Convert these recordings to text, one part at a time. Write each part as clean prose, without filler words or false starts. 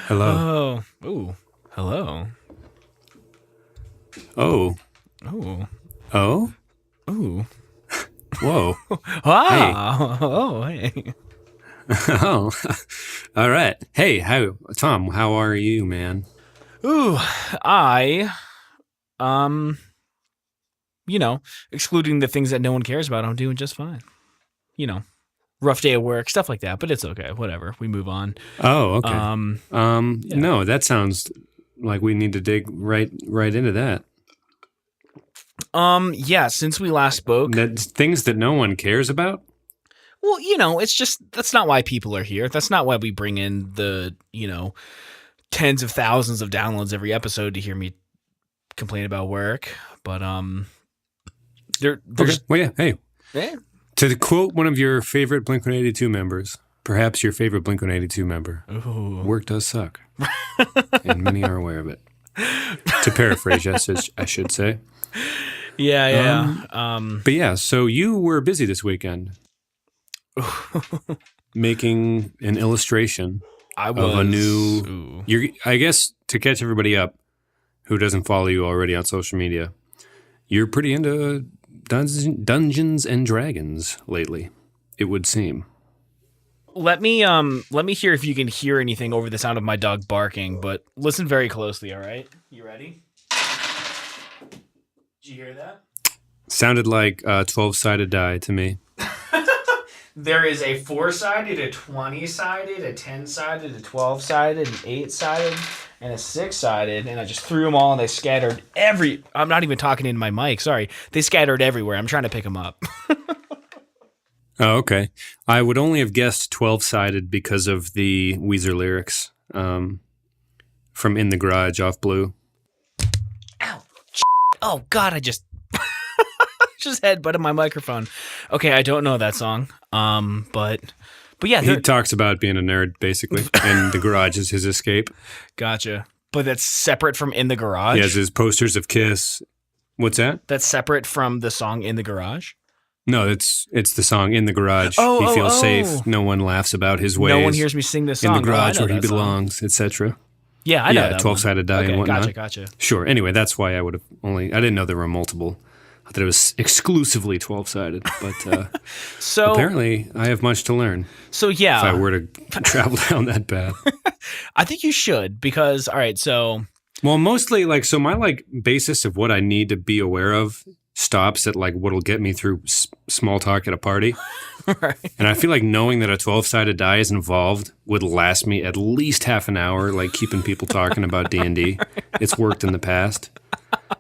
Hello. Oh. Ooh. Hello. Oh. Oh. Oh. Ooh. Whoa. Ah. Oh. Hey. Oh. All right. Hey, Tom, how are you, man? Ooh. Excluding the things that no one cares about, I'm doing just fine. Rough day of work, stuff like that, but it's okay. Whatever. We move on. Oh, okay. Yeah. No, that sounds like we need to dig right into that. Yeah, since we last spoke. Things that no one cares about? Well, it's just, that's not why people are here. That's not why we bring in the, tens of thousands of downloads every episode to hear me complain about work. But, Okay. Well, yeah. Hey. Yeah. To quote one of your favorite Blink-182 members, perhaps your favorite Blink-182 member, Ooh. Work does suck. And many are aware of it. To paraphrase, I should say. Yeah. But yeah, so you were busy this weekend making an illustration of a new... I guess, to catch everybody up who doesn't follow you already on social media, you're pretty into Dungeons and Dragons lately, it would seem. Let me hear if you can hear anything over the sound of my dog barking, but listen very closely, all right? You ready? Did you hear that? Sounded like a 12-sided die to me. There is a 4-sided, a 20-sided, a 10-sided, a 12-sided, an 8-sided, and a 6-sided, and I just threw them all, and they scattered I'm not even talking into my mic, sorry. They scattered everywhere. I'm trying to pick them up. Oh, okay. I would only have guessed 12-sided because of the Weezer lyrics from In the Garage off Blue. Ow. Oh, God, I just headbutted my microphone. Okay, I don't know that song, but yeah. He talks about being a nerd, basically, and the garage is his escape. Gotcha. But that's separate from In the Garage? He has his posters of Kiss. What's that? That's separate from the song In the Garage? No, it's the song In the Garage. Oh, he feels safe. No one laughs about his ways. No one hears me sing this song. In the garage where he belongs, etc. Yeah, I know that 12-sided die and whatnot. Gotcha. Sure. Anyway, that's why I didn't know there were multiple. I thought it was exclusively 12-sided, but so apparently I have much to learn. So yeah, if I were to travel down that path, I think you should because all right. So mostly my basis of what I need to be aware of stops at what'll get me through small talk at a party, right. And I feel like knowing that a 12-sided die is involved would last me at least half an hour, keeping people talking about D&D. It's worked in the past.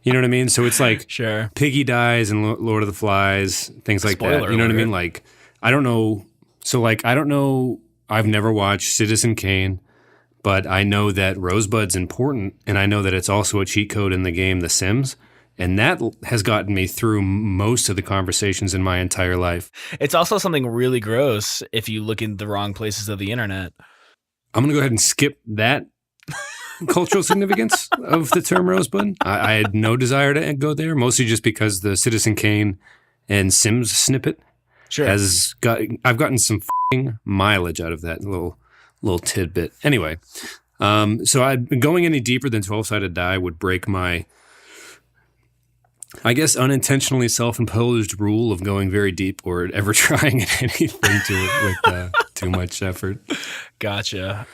You know what I mean? So it's sure. Piggy dies and Lord of the Flies, things like Spoiler that. You know what I alert. mean? I don't know. So I don't know. I've never watched Citizen Kane, but I know that Rosebud's important, and I know that it's also a cheat code in the game The Sims, and that has gotten me through most of the conversations in my entire life. It's also something really gross if you look in the wrong places of the internet. I'm going to go ahead and skip that cultural significance of the term Rosebud. I had no desire to go there, mostly just because the Citizen Kane and Sims snippet I've gotten some f***ing mileage out of that little tidbit. Anyway, so going any deeper than 12-sided die would break my, I guess, unintentionally self-imposed rule of going very deep or ever trying at anything with too much effort. Gotcha.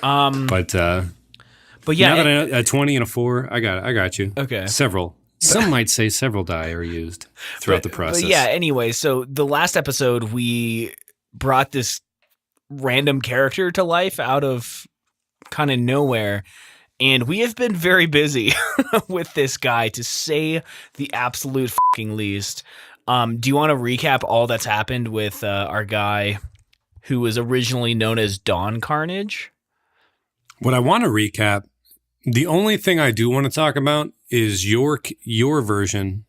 But yeah, now that I know a 20 and a 4, I got you. Okay. Several. Some might say several die are used throughout the process. But yeah, anyway, so the last episode, we brought this random character to life out of kind of nowhere, and we have been very busy with this guy, to say the absolute fucking least. Do you want to recap all that's happened with our guy who was originally known as Dawn Carnage? What I want to recap, the only thing I do want to talk about is your version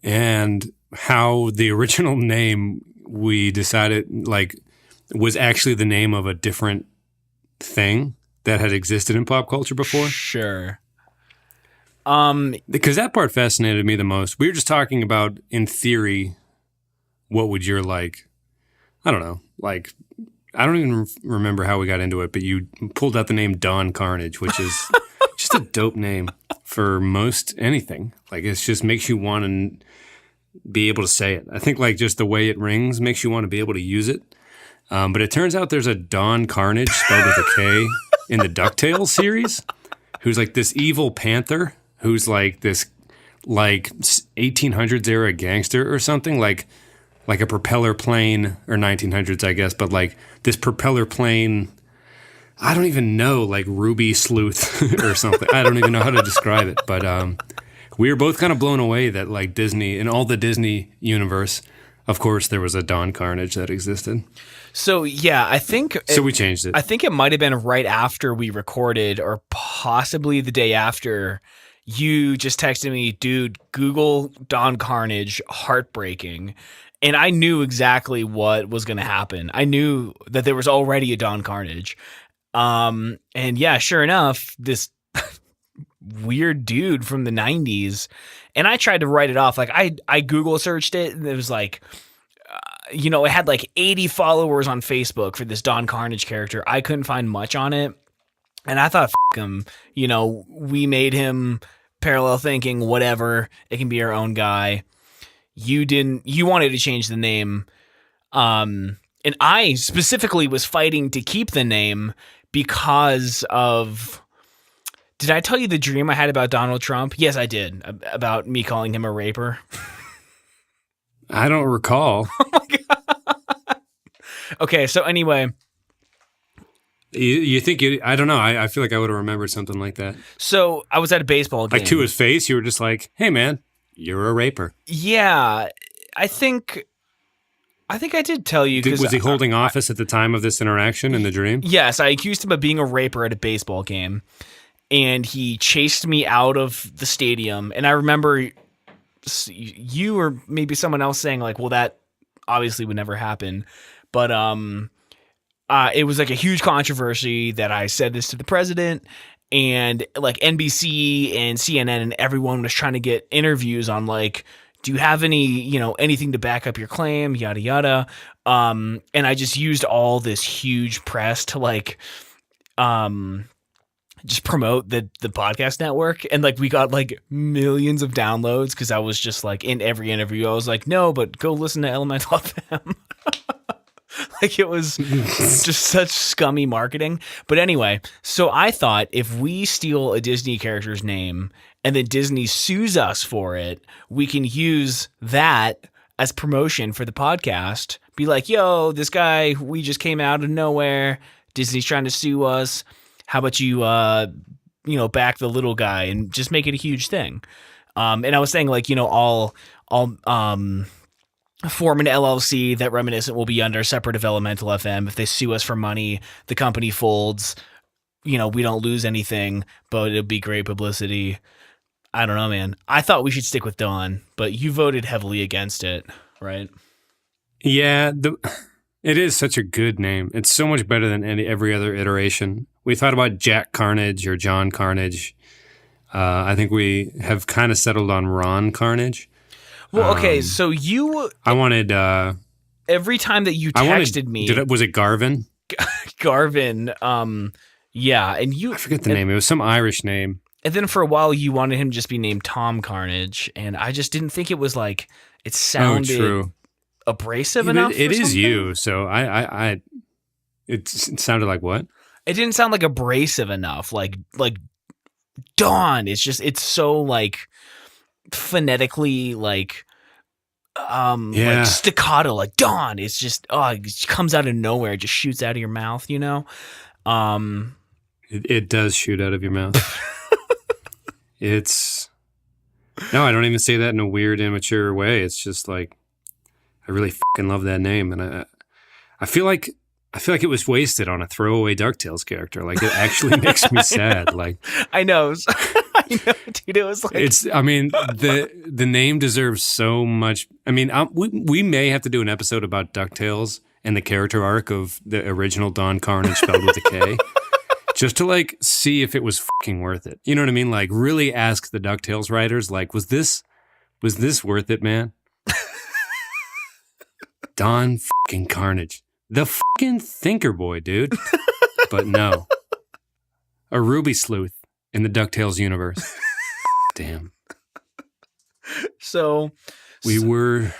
and how the original name we decided was actually the name of a different thing that had existed in pop culture before. Sure. Because that part fascinated me the most. We were just talking about, in theory, what would your I don't know, like, I don't even remember how we got into it, but you pulled out the name Don Carnage, which is just a dope name for most anything. Like, it just makes you want to be able to say it. I think, like, just the way it rings makes you want to be able to use it. But it turns out there's a Don Carnage spelled with a K in the DuckTales series, who's like this evil panther who's like this like 1800s era gangster or something, like a propeller plane, or 1900s, I guess, but like this propeller plane, I don't even know, like Ruby Sleuth or something. I don't even know how to describe it, but we were both kind of blown away that like Disney, in all the Disney universe, of course, there was a Don Carnage that existed. So, yeah, I think... So we changed it. I think it might have been right after we recorded, or possibly the day after, you just texted me, dude, Google Don Carnage, heartbreaking. And I knew exactly what was going to happen. I knew that there was already a Don Carnage. And yeah, sure enough, this weird dude from the 90s. And I tried to write it off. Like, I Google searched it, and it was like... it had like 80 followers on Facebook for this Don Carnage character. I couldn't find much on it. And I thought, f*** him, we made him parallel thinking, whatever. It can be our own guy. You wanted to change the name. And I specifically was fighting to keep the name because of... Did I tell you the dream I had about Donald Trump? Yes, I did. About me calling him a raper. I don't recall. Oh my God. Okay, so anyway. You think you... I don't know. I feel like I would have remembered something like that. So I was at a baseball game. Like, to his face, you were just like, hey, man, you're a raper. Yeah, I think I did tell you. Was he holding office at the time of this interaction in the dream? Yes, I accused him of being a raper at a baseball game. And he chased me out of the stadium. And I remember... you or maybe someone else saying like, well, that obviously would never happen. But it was like a huge controversy that I said this to the president, and like NBC and CNN and everyone was trying to get interviews on like, do you have any, anything to back up your claim, yada, yada. And I just used all this huge press to like, just promote the podcast network, and like we got like millions of downloads because I was just like, in every interview I was like, no, but go listen to Elemental FM. Like, it was just such scummy marketing. But anyway, so I thought if we steal a Disney character's name and then Disney sues us for it, we can use that as promotion for the podcast. Be like, yo, this guy, we just came out of nowhere. Disney's trying to sue us. How about you, back the little guy and just make it a huge thing? And I was saying, like, I'll form an LLC that Reminiscent will be under, separate of Elemental FM. If they sue us for money, the company folds. We don't lose anything, but it'll be great publicity. I don't know, man. I thought we should stick with Dawn, but you voted heavily against it, right? Yeah, it is such a good name. It's so much better than every other iteration. We thought about Jack Carnage or John Carnage. I think we have kind of settled on Ron Carnage. Well, okay, so I wanted... every time that you texted me... Was it Garvin? Garvin, yeah, and you... I forget the name. It was some Irish name. And then for a while, you wanted him to just be named Tom Carnage, and I just didn't think it was like... It sounded abrasive enough. It is you, so it sounded like what? It didn't sound like abrasive enough, like Dawn. It's so like phonetically like like staccato, like Dawn. It's just it comes out of nowhere, it just shoots out of your mouth, It does shoot out of your mouth. No, I don't even say that in a weird, immature way. It's just like, I really fucking love that name, and I feel like it was wasted on a throwaway DuckTales character. Like, it actually makes me sad. Like, I know, dude. It was like, the name deserves so much. I mean, we may have to do an episode about DuckTales and the character arc of the original Don Carnage spelled with a K, just to like see if it was fucking worth it. You know what I mean? Like, really ask the DuckTales writers, like, was this worth it, man? Don fucking Carnage. The fucking Thinker Boy, dude. But no. A Ruby Sleuth in the DuckTales universe. Damn. So we were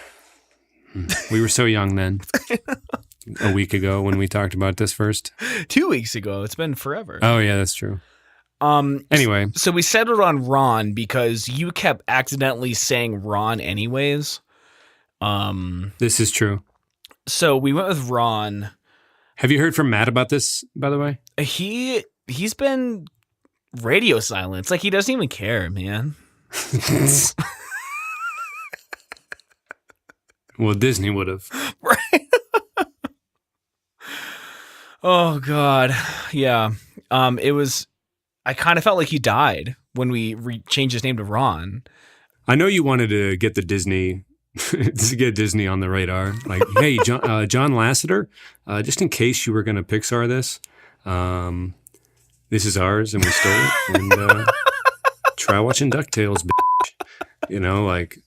so young then. A week ago when we talked about this first. 2 weeks ago. It's been forever. Oh yeah, that's true. Anyway. So we settled on Ron because you kept accidentally saying Ron anyways. This is true. So we went with Ron. Have you heard from Matt about this, by the way? He's been radio silence. Like, he doesn't even care, man. Well, Disney would have. Right. Oh, God. Yeah. I kind of felt like he died when we changed his name to Ron. I know you wanted to get the Disney, to get Disney on the radar. Like, hey, John Lasseter, just in case you were going to Pixar this is ours and we stole it. And try watching DuckTales, bitch. You know, like,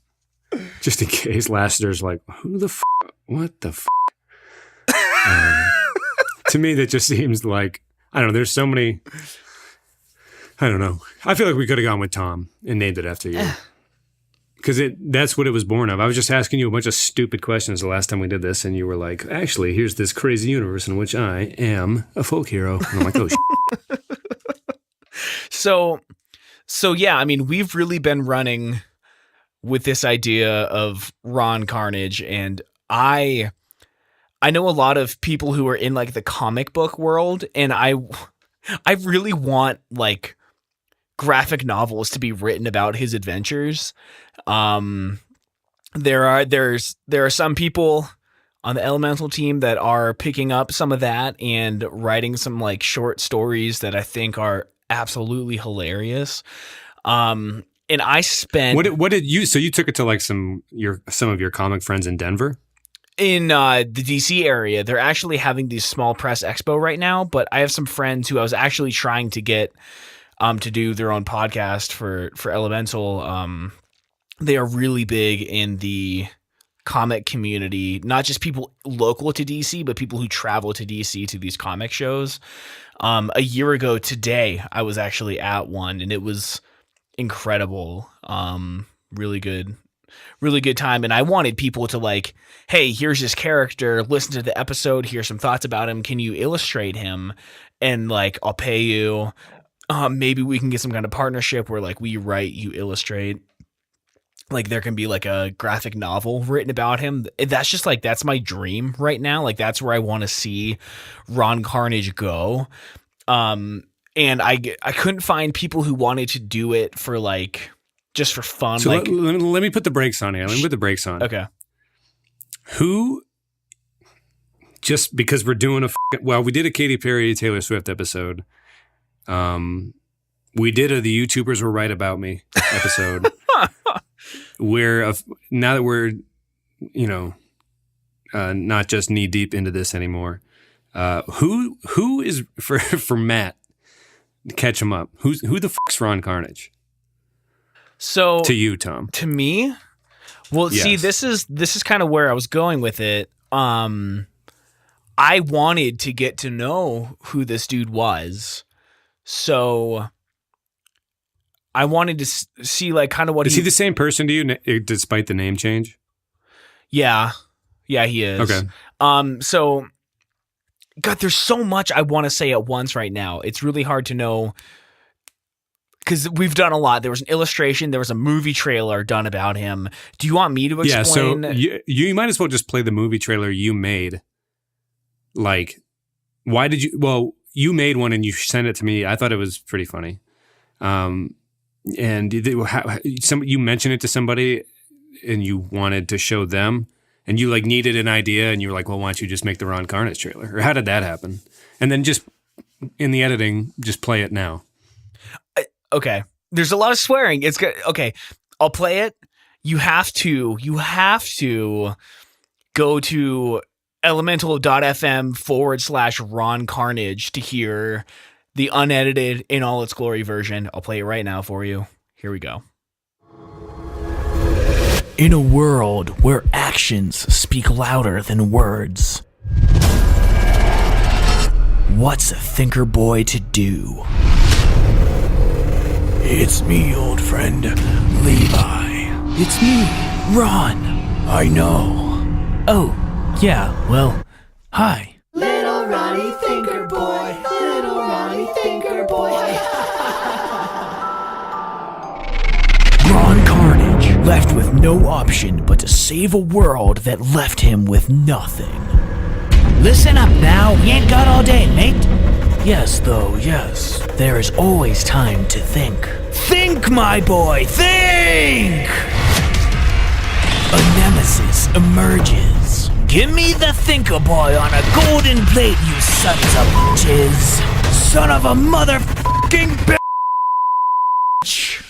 just in case Lasseter's like, who the f***? What the f***? To me, that just seems like, I don't know, there's so many, I don't know. I feel like we could have gone with Tom and named it after you. Because that's what it was born of. I was just asking you a bunch of stupid questions the last time we did this, and you were like, actually, here's this crazy universe in which I am a folk hero. And I'm like, oh, shit. So yeah, I mean, we've really been running with this idea of Ron Karnage, and I know a lot of people who are in like the comic book world, and I really want like graphic novels to be written about his adventures. There are some people on the Elemental team that are picking up some of that and writing some like short stories that I think are absolutely hilarious. And I spent what did you, so you took it to like some of your comic friends in Denver? In the DC area. They're actually having these small press expo right now, but I have some friends who I was actually trying to get to do their own podcast for Elemental. They are really big in the comic community, not just people local to DC, but people who travel to DC to these comic shows. A year ago today, I was actually at one, and it was incredible. Really good time. And I wanted people to like, hey, here's this character, listen to the episode, here's some thoughts about him. Can you illustrate him? And like, I'll pay you. Maybe we can get some kind of partnership where like we write, you illustrate. Like there can be like a graphic novel written about him. That's just like, that's my dream right now. Like that's where I want to see Ron Karnage go. And I couldn't find people who wanted to do it for like, just for fun. So like, let me put the brakes on here. Let me put the brakes on. Okay. Who, just because we're doing we did a Katy Perry Taylor Swift episode. We did the YouTubers Were Right About Me episode. Where now that we're, not just knee deep into this anymore, who is for Matt? Catch him up. Who the fuck's Ron Karnage? So to you, Tom. To me, well, yes. See, this is kind of where I was going with it. I wanted to get to know who this dude was, so I wanted to see like kind of what is he the same person to you despite the name change? Yeah, he is. Okay. So, God, there's so much I want to say at once right now. It's really hard to know. Because we've done a lot. There was an illustration. There was a movie trailer done about him. Do you want me to explain? Yeah, so you might as well just play the movie trailer you made. Like, why did you... Well, you made one and you sent it to me. I thought it was pretty funny. And you mentioned it to somebody and you wanted to show them. And you like needed an idea and you were like, well, why don't you just make the Ron Karnage trailer? Or how did that happen? And then just in the editing, just play it now. Okay. There's a lot of swearing. It's good. Okay. I'll play it. You have to go to elemental.fm/Ron Karnage to hear the unedited in all its glory version. I'll play it right now for you. Here we go. In a world where actions speak louder than words, what's a thinker boy to do? It's me, old friend, Levi. It's me, Ron. I know. Oh, yeah, well, hi. Little Ronnie Thinker Boy, little Ronnie Thinker Boy. Ron Karnage, left with no option but to save a world that left him with nothing. Listen up now, we ain't got all day, mate. Yes, though, yes. There is always time to think. Think, my boy, think! A nemesis emerges. Give me the thinker boy on a golden plate, you sons of bitches. Son of a motherfucking bitch.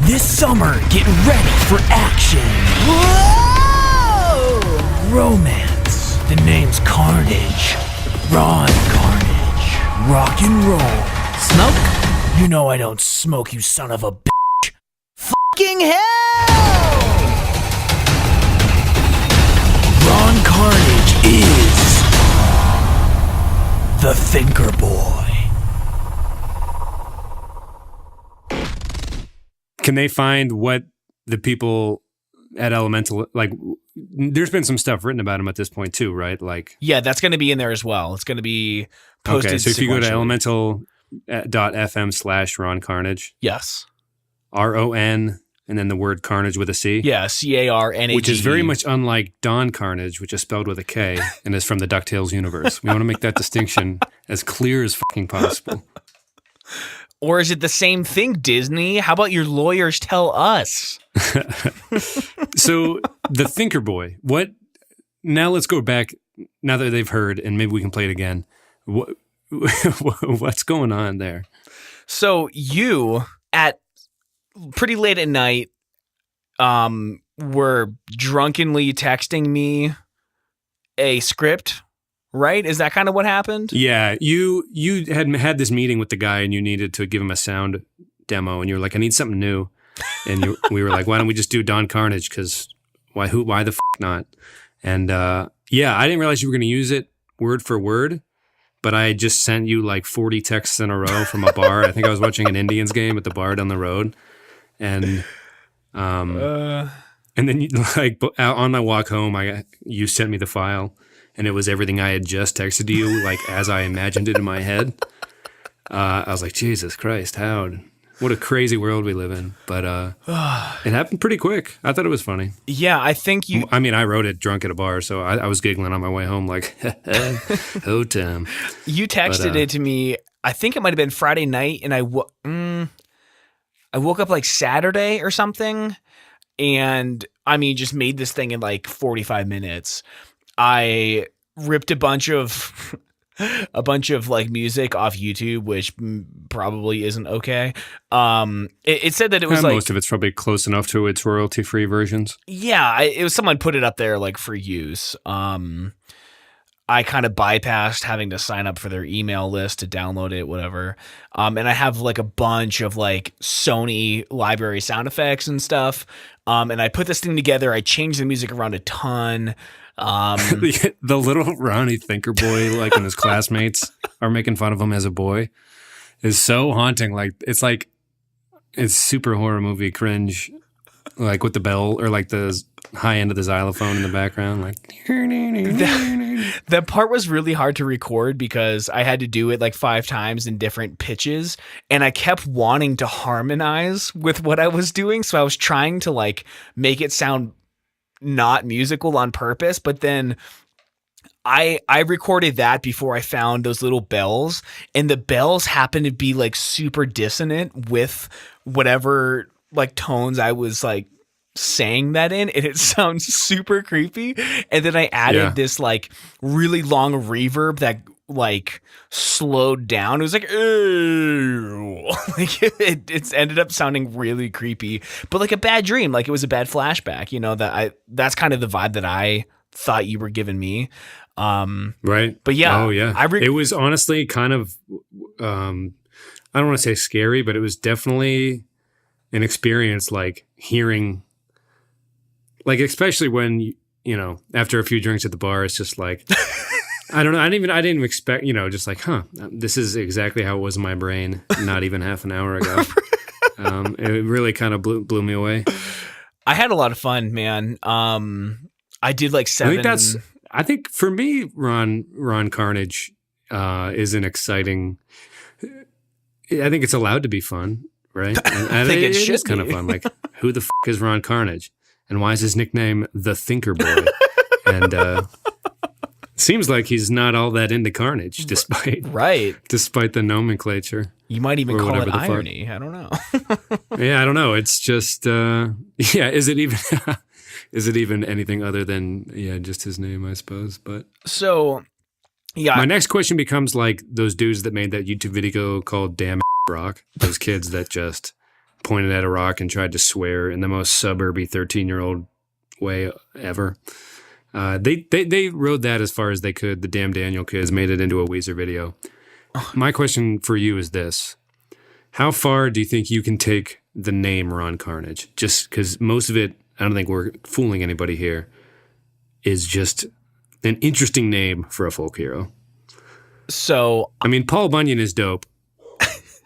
This summer, get ready for action. Whoa! Romance. The name's Carnage. Ron Carnage. Rock and roll. Smoke? You know I don't smoke, you son of a bitch. Fucking hell! Ron Carnage is the Thinker Boy. Can they find what the people at Elemental, like, there's been some stuff written about him at this point too, right? Like, Yeah, that's going to be in there as well. It's going to be posted. okay, so if you go to sequentially. elemental.fm/Ron Carnage, Yes. RON, and then the word Carnage with a C. Yeah, Carnage. Which is very much unlike Don Carnage, which is spelled with a K and is from the DuckTales universe. We want to make that distinction as clear as fucking possible. Or is it the same thing, Disney? How about your lawyers tell us? So the Thinker Boy, what? Now let's go back. Now that they've heard, and maybe we can play it again. What's going on there? So you, at pretty late at night, were drunkenly texting me a script, right? Is that kind of what happened? Yeah, you had this meeting with the guy, and you needed to give him a sound demo, and you were like, "I need something new," and we were like, "Why don't we just do Don Carnage? Because why the f not?" And yeah, I didn't realize you were going to use it word for word, but I just sent you like 40 texts in a row from a bar. I think I was watching an Indians game at the bar down the road, and then you, like on my walk home, you sent me the file. And it was everything I had just texted to you, like as I imagined it in my head. I was like, Jesus Christ, what a crazy world we live in. But it happened pretty quick. I thought it was funny. Yeah, I think you... I mean, I wrote it drunk at a bar, so I was giggling on my way home like, oh, Tim. You texted it to me, I think it might have been Friday night, and I woke up like Saturday or something, and I mean, just made this thing in like 45 minutes. I ripped a bunch of like music off YouTube, which probably isn't okay. It said that it was like most of it's probably close enough to its royalty-free versions. Yeah, it was someone put it up there like for use. I kind of bypassed having to sign up for their email list to download it, whatever. And I have like a bunch of like Sony library sound effects and stuff. And I put this thing together. I changed the music around a ton. The little Ronnie Thinker Boy, like when his classmates are making fun of him as a boy, is so haunting. Like it's super horror movie cringe, like with the bell or like the high end of the xylophone in the background. Like that part was really hard to record because I had to do it like 5 times in different pitches, and I kept wanting to harmonize with what I was doing. So I was trying to like make it sound not musical on purpose, but then I recorded that before I found those little bells, and the bells happened to be like super dissonant with whatever like tones I was like saying that in, and it sounds super creepy. And then I added this like really long reverb that like slowed down. It was like, ew. Like it's ended up sounding really creepy, but like a bad dream. Like it was a bad flashback, you know, that's kind of the vibe that I thought you were giving me. Right. But yeah. Oh yeah. It was honestly kind of, I don't want to say scary, but it was definitely an experience, like hearing, like, especially when, you know, after a few drinks at the bar, it's just like, I don't know. I didn't even expect, just like, this is exactly how it was in my brain not even half an hour ago. It really kind of blew me away. I had a lot of fun, man. I did like 7. I think for me, Ron Carnage is an exciting. I think it's allowed to be fun, right? And I think it is should kind of fun. Like, who the is Ron Carnage, and why is his nickname the Thinker Boy? And seems like he's not all that into Carnage, despite the nomenclature. You might even call it irony. I don't know. Yeah, I don't know. It's just Is it even? Is it even anything other than just his name? I suppose. But so, yeah. My next question becomes like those dudes that made that YouTube video called "Damn Rock." Those kids that just pointed at a rock and tried to swear in the most suburby 13-year-old way ever. They rode that as far as they could. The Damn Daniel kids made it into a Weezer video. My question for you is this. How far do you think you can take the name Ron Carnage? Just because most of it, I don't think we're fooling anybody here, is just an interesting name for a folk hero. So, I mean, Paul Bunyan is dope.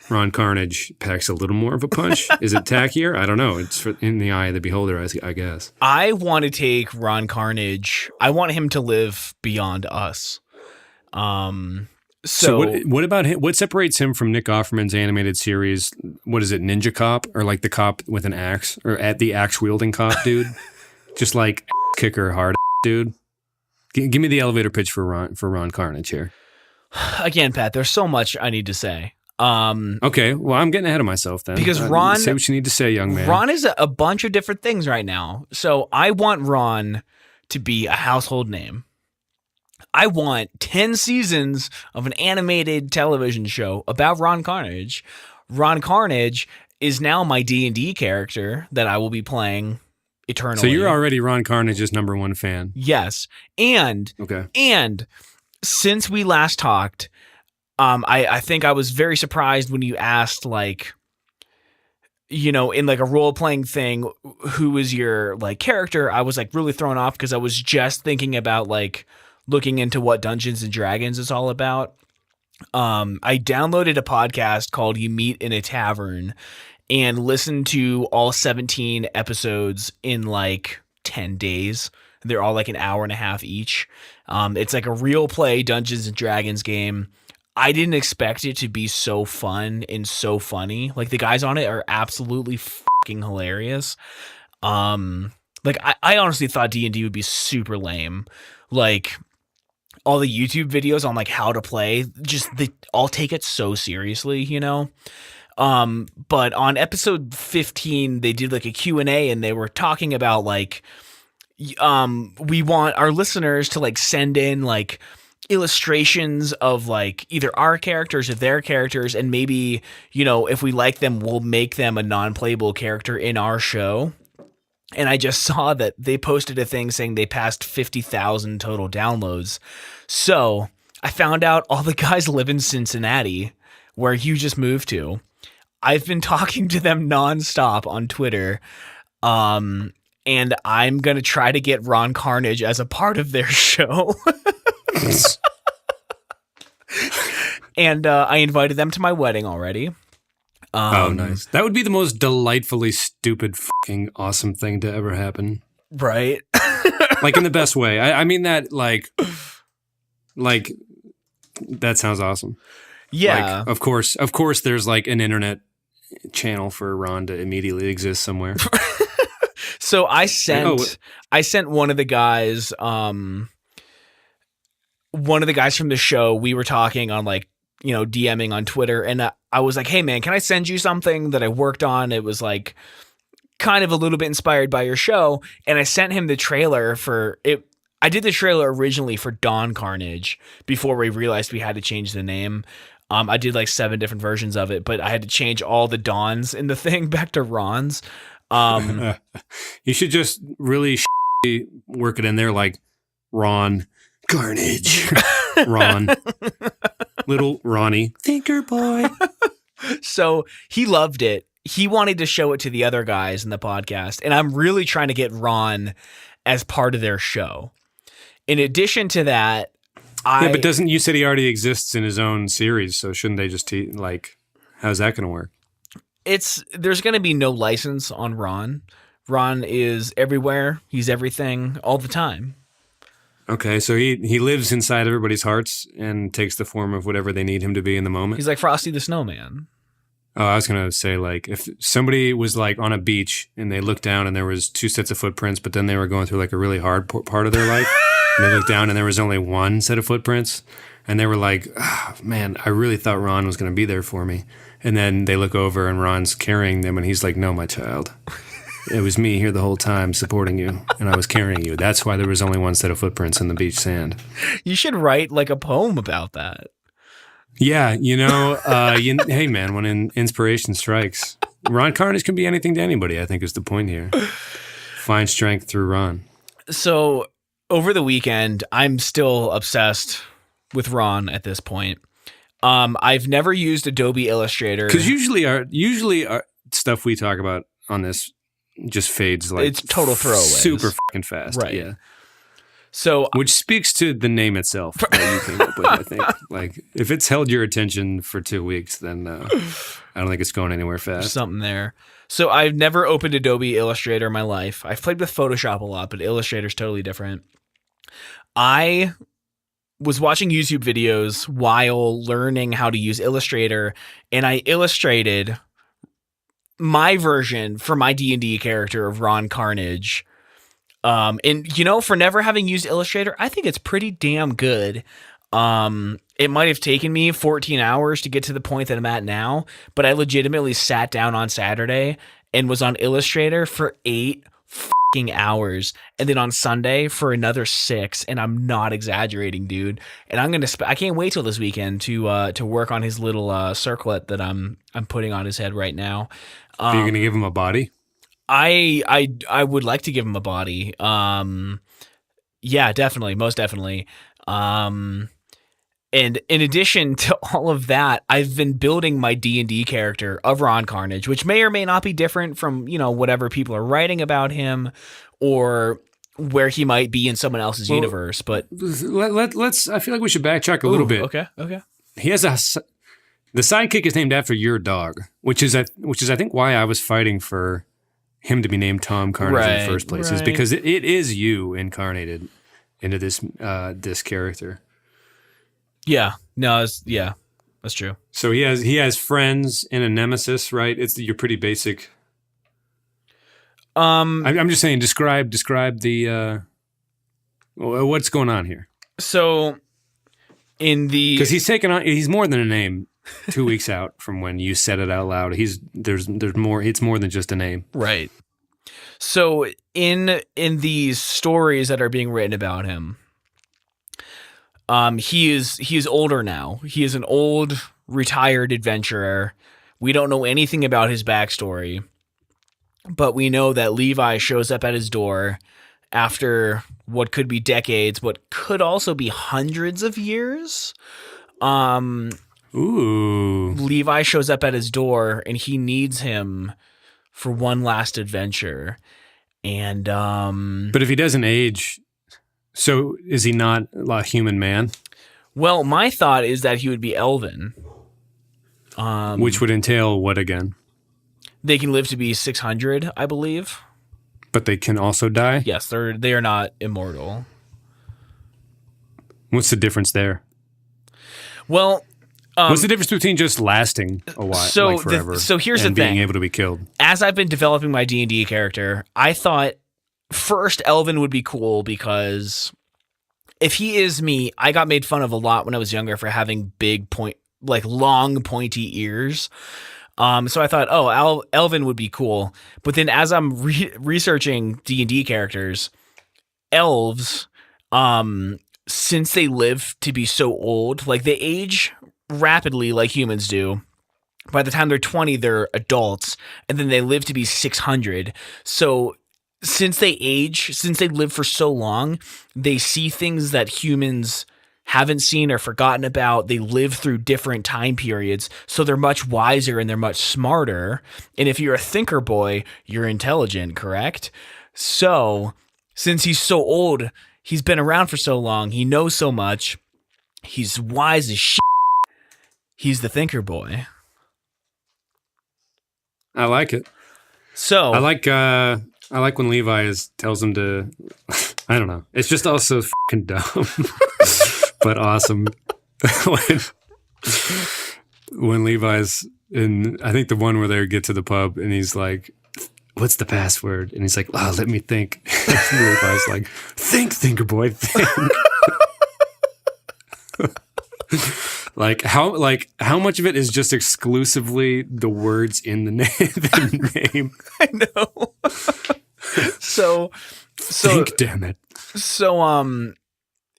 Ron Carnage packs a little more of a punch. Is it tackier? I don't know. It's in the eye of the beholder, I guess. I want to take Ron Carnage. I want him to live beyond us. So what about him? What separates him from Nick Offerman's animated series? What is it, Ninja Cop? Or like the cop with an axe? Or at the axe-wielding cop dude? Just like kicker hard dude? Give me the elevator pitch for Ron Carnage here. Again, Pat, there's so much I need to say. Okay, well, I'm getting ahead of myself then. Because Ron... say what you need to say, young man. Ron is a bunch of different things right now. So I want Ron to be a household name. I want 10 seasons of an animated television show about Ron Carnage. Ron Carnage is now my D&D character that I will be playing eternally. So you're already Ron Carnage's number one fan. Yes. And since we last talked, I think I was very surprised when you asked, like, in like a role-playing thing, who was your like character? I was like really thrown off because I was just thinking about like looking into what Dungeons and Dragons is all about. I downloaded a podcast called You Meet in a Tavern and listened to all 17 episodes in like 10 days. They're all like an hour and a half each. It's like a real play Dungeons and Dragons game. I didn't expect it to be so fun and so funny. Like the guys on it are absolutely fucking hilarious. Like I honestly thought D&D would be super lame. Like all the YouTube videos on like how to play, they all take it so seriously, But on episode 15, they did like a Q&A and they were talking about like, we want our listeners to like send in like illustrations of like either our characters or their characters, and maybe, if we like them, we'll make them a non-playable character in our show. And I just saw that they posted a thing saying they passed 50,000 total downloads. So I found out all the guys live in Cincinnati, where you just moved to. I've been talking to them nonstop on Twitter. And I'm going to try to get Ron Carnage as a part of their show. And I invited them to my wedding already. Nice. That would be the most delightfully stupid fucking awesome thing to ever happen. Right? Like in the best way. I mean that like that sounds awesome. Yeah. Like, of course there's like an internet channel for Ron to immediately exist somewhere. So I sent one of the guys from the show. We were talking on like, DMing on Twitter, and I was like, hey man, can I send you something that I worked on? It was like kind of a little bit inspired by your show. And I sent him the trailer for it. I did the trailer originally for Dawn Carnage before we realized we had to change the name. I did like 7 different versions of it, but I had to change all the Dawns in the thing back to Rons. You should just really work it in there like Ron Carnage. Ron. Little Ronnie. Thinker boy. So he loved it. He wanted to show it to the other guys in the podcast, and I'm really trying to get Ron as part of their show. In addition to that, Yeah, but you said he already exists in his own series, so shouldn't they just how's that going to work? There's going to be no license on Ron. Ron is everywhere. He's everything all the time. Okay, so he lives inside everybody's hearts and takes the form of whatever they need him to be in the moment. He's like Frosty the Snowman. Oh, I was going to say, like, if somebody was, like, on a beach and they looked down and there was 2 sets of footprints, but then they were going through, like, a really hard part of their life, and they looked down and there was only 1 set of footprints, and they were like, oh, man, I really thought Ron was going to be there for me. And then they look over and Ron's carrying them, and he's like, no, my child. It was me here the whole time supporting you, and I was carrying you. That's why there was only 1 set of footprints in the beach sand. You should write, like, a poem about that. Yeah, hey, man, when inspiration strikes, Ron Karnage can be anything to anybody, I think is the point here. Find strength through Ron. So over the weekend, I'm still obsessed with Ron at this point. I've never used Adobe Illustrator. Because usually our stuff we talk about on this just fades like it's total throwaways. Super fucking fast. Right. Yeah. So, which speaks to the name itself that you came up with, I think. Like, if it's held your attention for 2 weeks, then I don't think it's going anywhere fast. Something there. So I've never opened Adobe Illustrator in my life. I've played with Photoshop a lot, but Illustrator's totally different. I was watching YouTube videos while learning how to use Illustrator, and I illustrated my version for my D&D character of Ron Karnage. And for never having used Illustrator, I think it's pretty damn good. It might have taken me 14 hours to get to the point that I'm at now, but I legitimately sat down on Saturday and was on Illustrator for 8 fucking hours, and then on Sunday for another 6. And I'm not exaggerating, dude. And I'm gonna. I can't wait till this weekend to work on his little circlet that I'm putting on his head right now. Are you gonna give him a body? I would like to give him a body. Yeah, definitely, most definitely. And in addition to all of that, I've been building my D&D character of Ron Karnage, which may or may not be different from, whatever people are writing about him or where he might be in someone else's universe. But let's. I feel like we should backtrack a little bit. Okay. He has the sidekick is named after your dog, which is I think why I was fighting for him to be named Tom Karnage in the first place, is because it is you incarnated into this character. Yeah, no, that's true. So he has friends and a nemesis, right? You're pretty basic. I'm just saying, describe the what's going on here. So because he's more than a name. 2 weeks out from when you said it out loud, there's more. It's more than just a name, right? So in these stories that are being written about him, he is older now. He is an old retired adventurer. We don't know anything about his backstory, but we know that Levi shows up at his door after what could be decades, what could also be hundreds of years. Ooh. Levi shows up at his door and he needs him for one last adventure. And but if he doesn't age, so is he not a human man? Well, my thought is that he would be elven. Which would entail what again? They can live to be 600, I believe. But they can also die? Yes, they are not immortal. What's the difference there? Well, what's the difference between just lasting a while, like forever, here's and the thing. being able to be killed? As I've been developing my D&D character, I thought first elven would be cool because if he is me, I got made fun of a lot when I was younger for having long pointy ears. So I thought, elven would be cool. But then as I'm researching D&D characters, elves, since they live to be so old, like they age rapidly like humans do. By the time they're 20, they're adults, and then they live to be 600. So since they live for so long, they see things that humans haven't seen or forgotten about. They live through different time periods, so they're much wiser and they're much smarter. And if you're a thinker boy, you're intelligent, correct? So since he's so old, he's been around for so long, he knows so much. He's wise as shit. He's the thinker boy. I like it. So I like when Levi tells him to. I don't know. It's just also fucking dumb, but awesome. when Levi's in, I think the one where they get to the pub and he's like, "What's the password?" And he's like, "Oh, let me think." And Levi's like, "Think, thinker boy, think." How much of it is just exclusively the words in the name? I know. so think, damn it. So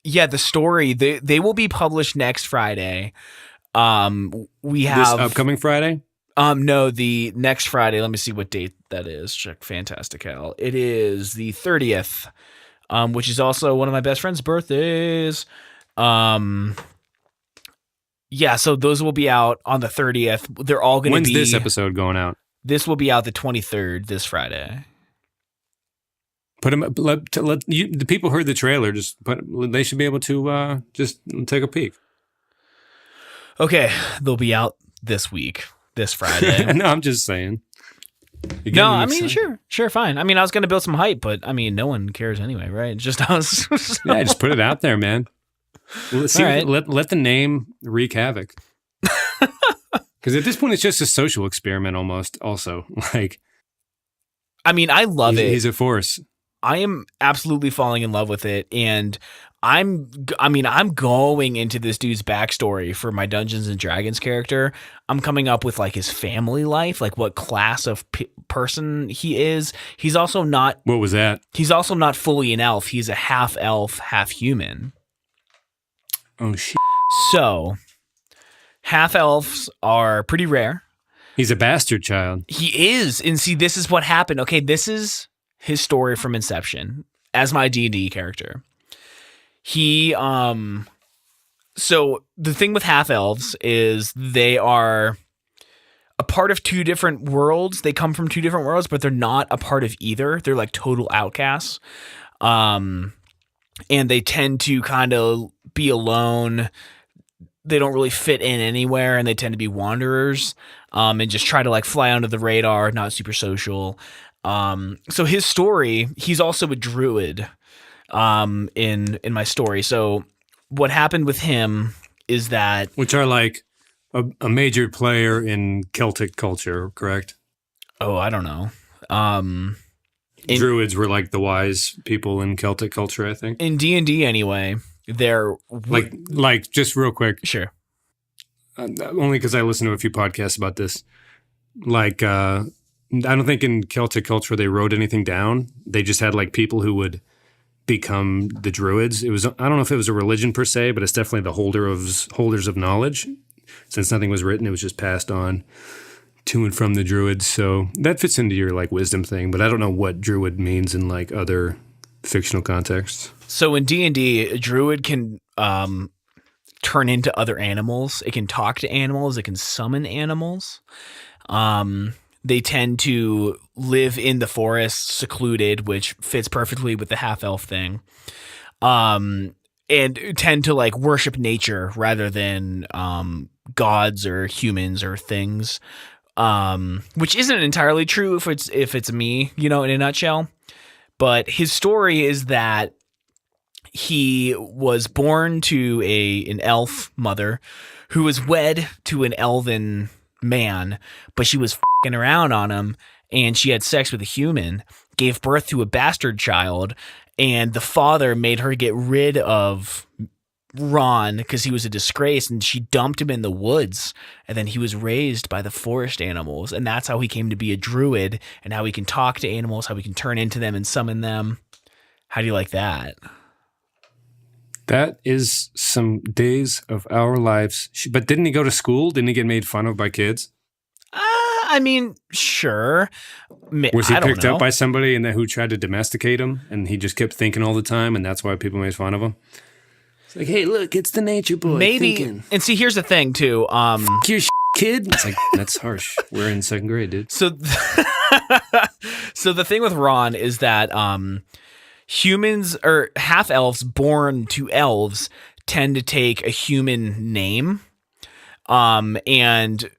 yeah, the story they will be published next Friday. We have this upcoming Friday. No, the next Friday. Let me see what date that is. Check Fantastical. It is the 30th, which is also one of my best friend's birthdays. Yeah, so those will be out on the 30th. They're all going to be... When's this episode going out? This will be out the 23rd, this Friday. Put them. The people heard the trailer. They should be able to just take a peek. Okay, they'll be out this week, this Friday. No, I'm just saying. No, I mean, sure, fine. I mean, I was going to build some hype, but I mean, no one cares anyway, right? It's just us. Yeah, just put it out there, man. See, right. let the name wreak havoc. Because at this point, it's just a social experiment almost. Also, like, I mean, I love it. He's a force. I am absolutely falling in love with it, and I'm going into this dude's backstory for my Dungeons and Dragons character. I'm coming up with like his family life, like what class of person he is. He's also not. What was that? He's also not fully an elf. He's a half elf, half human. Oh shit! So, half elves are pretty rare. He's a bastard child. He is, and see, this is what happened. Okay, this is his story from inception as my D&D character. He, so the thing with half elves is they are a part of two different worlds. They come from two different worlds, but they're not a part of either. They're like total outcasts. And they tend to kind of be alone. They don't really fit in anywhere, and they tend to be wanderers, and just try to like fly under the radar, not super social. So his story, he's also a druid, in my story. So what happened with him is that, which are like a major player in Celtic culture, correct? Oh, I don't know. Druids were like the wise people in Celtic culture, I think. In D&D anyway, they're like just real quick. Sure. Only because I listened to a few podcasts about this. Like, I don't think in Celtic culture they wrote anything down. They just had like people who would become the druids. It was, I don't know if it was a religion per se, but it's definitely the holders of knowledge. Since nothing was written, it was just passed on to and from the druids. So that fits into your like wisdom thing, but I don't know what druid means in like other fictional contexts. So in D&D, a druid can turn into other animals. It can talk to animals. It can summon animals. They tend to live in the forest, secluded, which fits perfectly with the half-elf thing. And tend to like worship nature rather than gods or humans or things. Which isn't entirely true if it's me, in a nutshell. But his story is that he was born to an elf mother who was wed to an elven man, but she was fucking around on him, and she had sex with a human, gave birth to a bastard child, and the father made her get rid of Ron because he was a disgrace, and she dumped him in the woods, and then he was raised by the forest animals, and that's how he came to be a druid, and how he can talk to animals, how he can turn into them and summon them. How do you like that? That is some days of our lives. But didn't he go to school? Didn't he get made fun of by kids? I mean, sure. Was he picked up by somebody who tried to domesticate him, and he just kept thinking all the time, and that's why people made fun of him? It's like, hey, look, it's the nature boy. Maybe. Thinking. And see, here's the thing, too. Your kid? It's like, that's harsh. We're in second grade, dude. So the thing with Ron is that humans or half elves born to elves tend to take a human name. And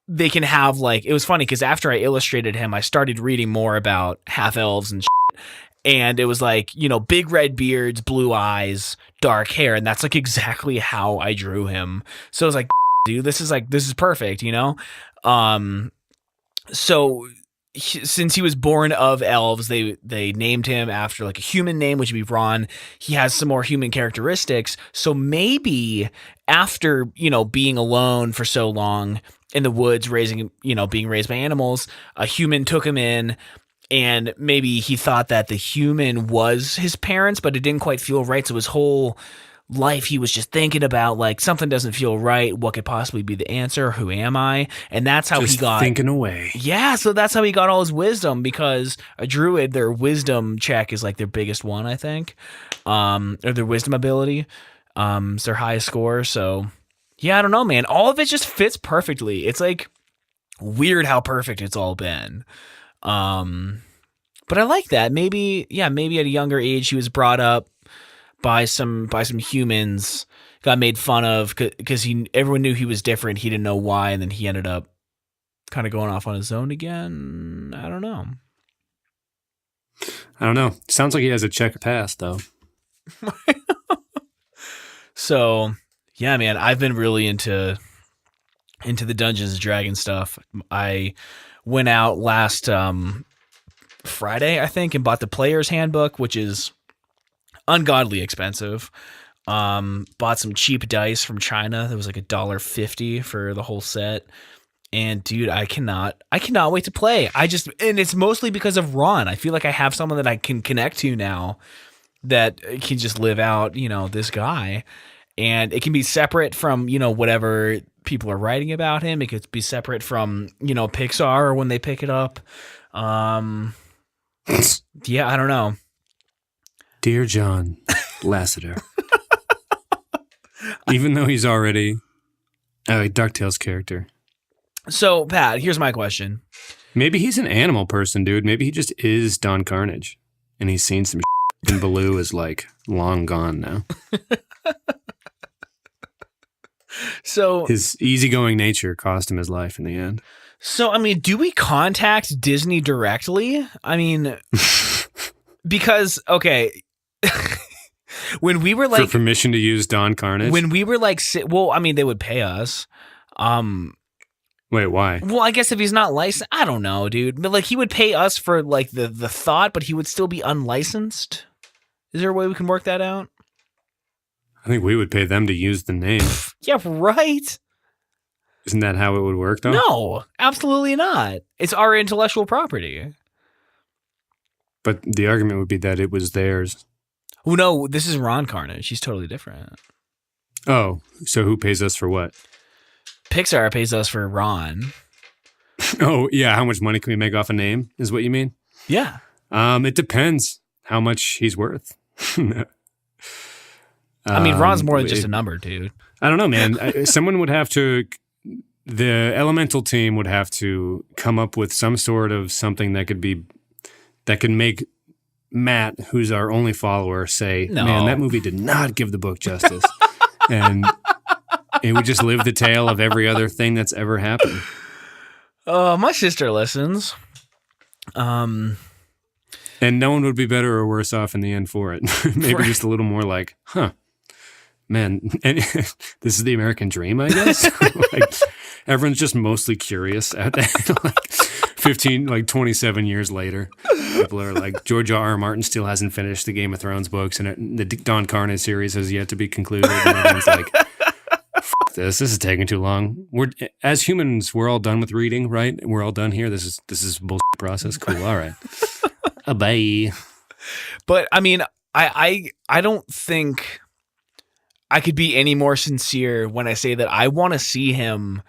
they can have like, it was funny because after I illustrated him, I started reading more about half elves and shit. And it was like, you know, big red beards, blue eyes, dark hair. And that's like exactly how I drew him. So I was like, dude, this is perfect, you know? So since he was born of elves, they named him after like a human name, which would be Ron. He has some more human characteristics. So maybe after, you know, being alone for so long in the woods, being raised by animals, a human took him in, and maybe he thought that the human was his parents, but it didn't quite feel right. So his whole life he was just thinking about like, something doesn't feel right. What could possibly be the answer? Who am I? And that's how he got thinking away. Yeah. So that's how he got all his wisdom, because a druid, their wisdom check is like their biggest one, I think. Or their wisdom ability. It's their highest score. So yeah, I don't know, man. All of it just fits perfectly. It's like weird how perfect it's all been. But I like that. Maybe at a younger age, he was brought up by some humans, got made fun of because everyone knew he was different. He didn't know why, and then he ended up kind of going off on his own again. I don't know. Sounds like he has a check past though. So yeah, man, I've been really into the Dungeons and Dragons stuff. I went out last Friday, I think, and bought the Player's Handbook, which is ungodly expensive. Bought some cheap dice from China. That was like $1.50 for the whole set. And dude, I cannot wait to play. And it's mostly because of Ron. I feel like I have someone that I can connect to now that can just live out, you know, this guy. And it can be separate from, you know, whatever people are writing about him. It could be separate from, you know, Pixar or when they pick it up. Yeah, I don't know. Dear John Lasseter. Even though he's already a DuckTales character. So, Pat, here's my question. Maybe he's an animal person, dude. Maybe he just is Don Carnage. And he's seen some shit, and Baloo is like long gone now. So his easygoing nature cost him his life in the end. So, I mean, do we contact Disney directly? I mean, because, okay, when we were like... For permission to use Don Carnage? When we were like... Well, I mean, they would pay us. Wait, why? Well, I guess if he's not licensed, I don't know, dude. But like, he would pay us for like the thought, but he would still be unlicensed. Is there a way we can work that out? I think we would pay them to use the name. Yeah, right. Isn't that how it would work, though? No, absolutely not. It's our intellectual property. But the argument would be that it was theirs. Oh, no, this is Ron Karnage. He's totally different. Oh, so who pays us for what? Pixar pays us for Ron. Oh, yeah. How much money can we make off a name is what you mean? Yeah. It depends how much he's worth. I mean, Ron's more than just a number, dude. I don't know, man. Someone would have to... The Elemental team would have to come up with some sort of something that could make Matt, who's our only follower, say, no. Man, that movie did not give the book justice. And it would just live the tale of every other thing that's ever happened. My sister listens. And no one would be better or worse off in the end for it. Maybe just a little more like, man, and this is the American dream, I guess. Like, everyone's just mostly curious at that. Like 27 years later, people are like, George R. Martin still hasn't finished the Game of Thrones books, and the Don Carnage series has yet to be concluded. And everyone's like, F this is taking too long. As humans, we're all done with reading, right? We're all done here. This is a bullshit process. Cool. All right. Bye. But I mean, I don't think I could be any more sincere when I say that I want to see him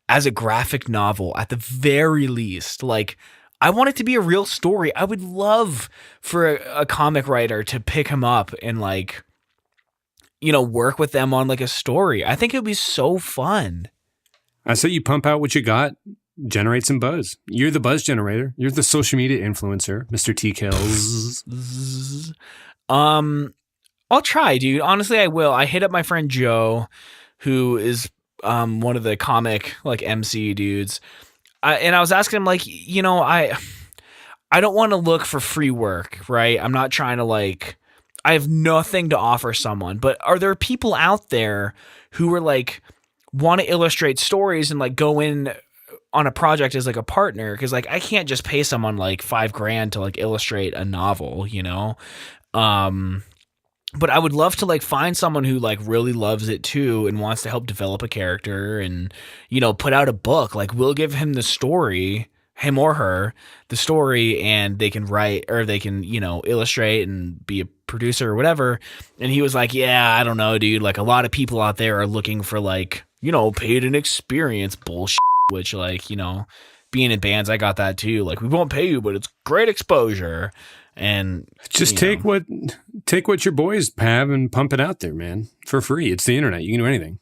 as a graphic novel at the very least. Like, I want it to be a real story. I would love for a comic writer to pick him up and like, you know, work with them on like a story. I think it would be so fun. I say you pump out what you got, generate some buzz. You're the buzz generator. You're the social media influencer, Mr. T. Kills. I'll try, dude. Honestly, I will. I hit up my friend Joe, who is one of the comic like MC dudes. And I was asking him, like, I don't want to look for free work, right? I'm not trying to like, I have nothing to offer someone, but are there people out there who are like, want to illustrate stories and like go in on a project as like a partner? Cause like, I can't just pay someone like $5,000 to like illustrate a novel, but I would love to like find someone who like really loves it too and wants to help develop a character and, put out a book. Like we'll give him the story, him or her, the story, and they can write or they can, illustrate and be a producer or whatever. And he was like, yeah, I don't know, dude. Like a lot of people out there are looking for like, paid and experience bullshit, which like, being in bands, I got that too. Like we won't pay you, but it's great exposure. And just take what your boys have and pump it out there, man, for free. It's the internet. You can do anything.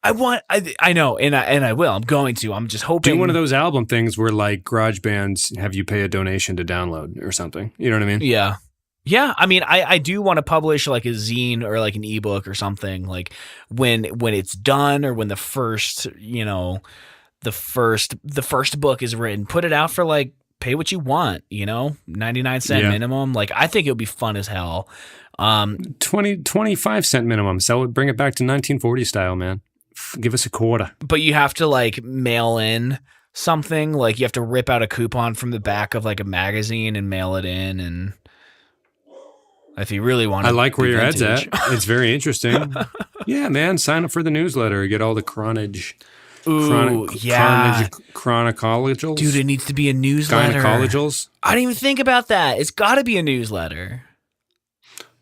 I know, and I will. I'm going to. I'm just hoping. Do one of those album things where like garage bands have you pay a donation to download or something. You know what I mean? Yeah. Yeah, I mean, I do want to publish like a zine or like an ebook or something like when it's done or when the first book is written, put it out for like pay what you want, 99-cent minimum. Like I think it would be fun as hell. 25-cent minimum. Sell it, bring it back to 1940 style, man. Give us a quarter. But you have to like mail in something, like you have to rip out a coupon from the back of like a magazine and mail it in. And if you really want to, I like where your head's at. It's very interesting. Yeah, man. Sign up for the newsletter. Get all the Carnage. Yeah. Chronicles. Dude, it needs to be a newsletter. Gynecologals. I didn't even think about that. It's got to be a newsletter.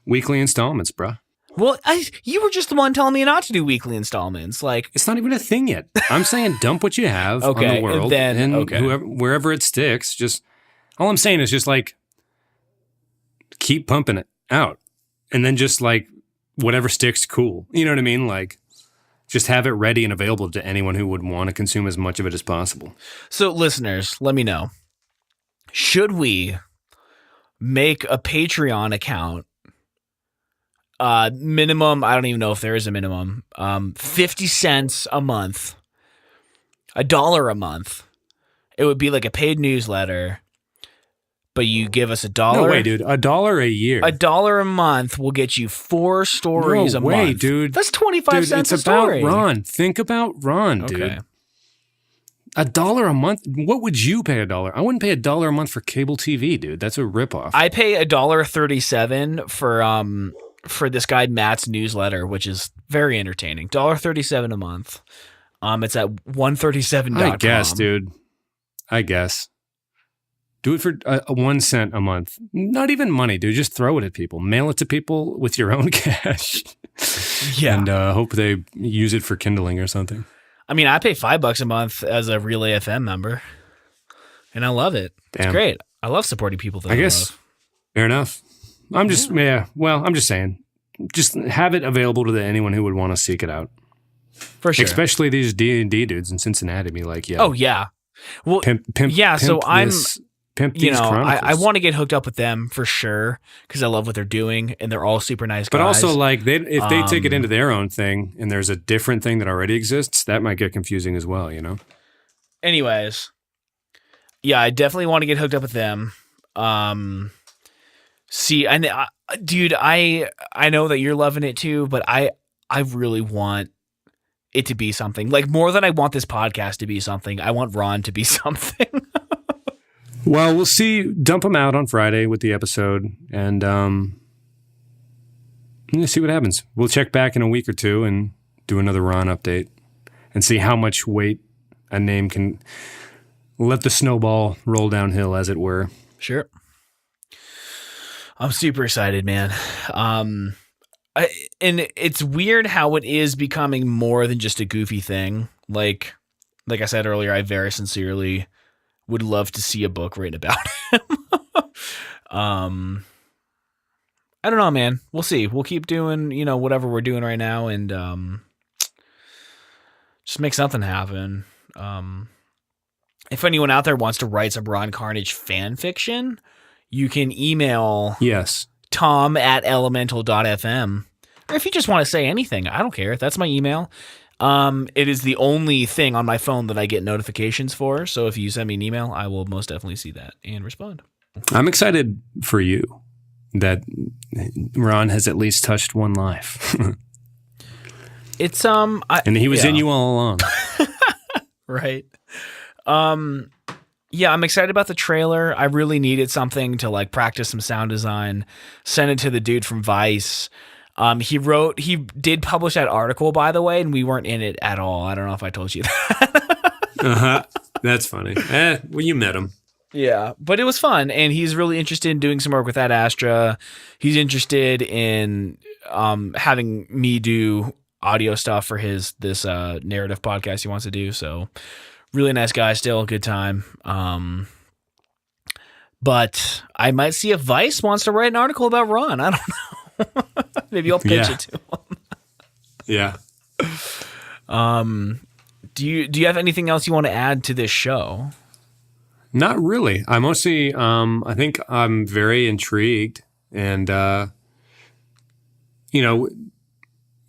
Weekly installments, bruh. Well, you were just the one telling me not to do weekly installments. Like it's not even a thing yet. I'm saying dump what you have on the world, and wherever it sticks. Just all I'm saying is just like keep pumping it out, and then just like whatever sticks, cool. You know what I mean? Like just have it ready and available to anyone who would want to consume as much of it as possible. So, listeners, let me know. Should we make a Patreon account? Minimum, I don't even know if there is a minimum. 50 cents a month, $1 a month. It would be like a paid newsletter, but you give us $1. No way, dude. $1 a year. $1 a month will get you 4 stories a month. No way, dude. That's 25 cents a story. It's about Ron. Think about Ron, dude. $1 a month? What would you pay $1? I wouldn't pay $1 a month for cable TV, dude. That's a ripoff. I pay $1.37 for this guy Matt's newsletter, which is very entertaining. $1.37 a month. It's at 137.com. I guess, dude. I guess. Do it for 1 cent a month. Not even money, dude. Just throw it at people. Mail it to people with your own cash. Yeah. And hope they use it for kindling or something. I mean, I pay $5 a month as a Real AFM member, and I love it. Damn. It's great. I love supporting people that I guess. Love. Fair enough. I'm just, I'm just saying. Just have it available to anyone who would want to seek it out. For sure. Especially these D&D dudes in Cincinnati be like, yeah. Oh, yeah. Well, pimp so I'm, these Chronicles. I want to get hooked up with them for sure because I love what they're doing and they're all super nice guys. But also, like, if they take it into their own thing and there's a different thing that already exists, that might get confusing as well, Anyways, yeah, I definitely want to get hooked up with them. See, dude, I know that you're loving it too, but I really want it to be something. Like, more than I want this podcast to be something, I want Ron to be something. Well, we'll see. Dump them out on Friday with the episode, and see what happens. We'll check back in a week or two and do another Ron update and see how much weight a name can let the snowball roll downhill, as it were. Sure. I'm super excited, man. And it's weird how it is becoming more than just a goofy thing. Like I said earlier, I very sincerely would love to see a book written about him. I don't know, man. We'll see. We'll keep doing, whatever we're doing right now and just make something happen. If anyone out there wants to write some Ron Carnage fan fiction, you can email tom@elemental.fm. Or if you just want to say anything, I don't care. That's my email. It is the only thing on my phone that I get notifications for. So if you send me an email, I will most definitely see that and respond. I'm excited for you that Ron has at least touched one life. It's and he was in you all along. Right. Yeah, I'm excited about the trailer. I really needed something to like practice some sound design. Send it to the dude from Vice. He did publish that article, by the way, and we weren't in it at all. I don't know if I told you that. That's funny. Well, you met him. Yeah, but it was fun, and he's really interested in doing some work with that Astra. He's interested in having me do audio stuff for this narrative podcast he wants to do. So really nice guy still, good time. But I might see if Vice wants to write an article about Ron. I don't know. Maybe I'll pitch it to him. Yeah. Do you have anything else you want to add to this show? Not really. I mostly, I think I'm very intrigued, and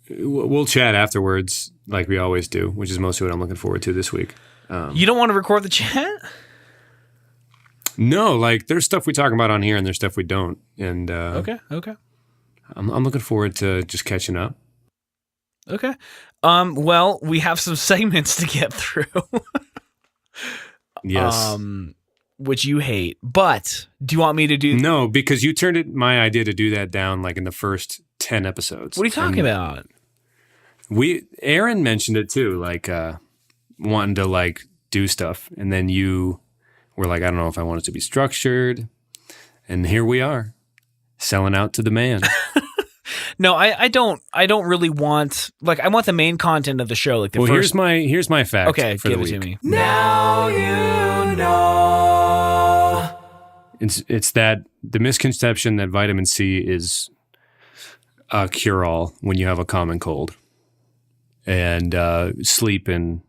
we'll chat afterwards, like we always do, which is mostly what I'm looking forward to this week. You don't want to record the chat? No, like there's stuff we talk about on here, and there's stuff we don't, and Okay. I'm looking forward to just catching up. Okay. Well, we have some segments to get through. Yes. Which you hate. But do you want me to do? No, because you turned my idea to do that down like in the first 10 episodes. What are you talking about? Aaron mentioned it too, like wanting to like do stuff, and then you were like, I don't know if I want it to be structured, and here we are, selling out to the man. No, I don't really want, like, I want the main content of the show. Like, here's my fact. Okay, for give the it week. to me. Now you know. It's that the misconception that vitamin C is a cure-all when you have a common cold, and sleep and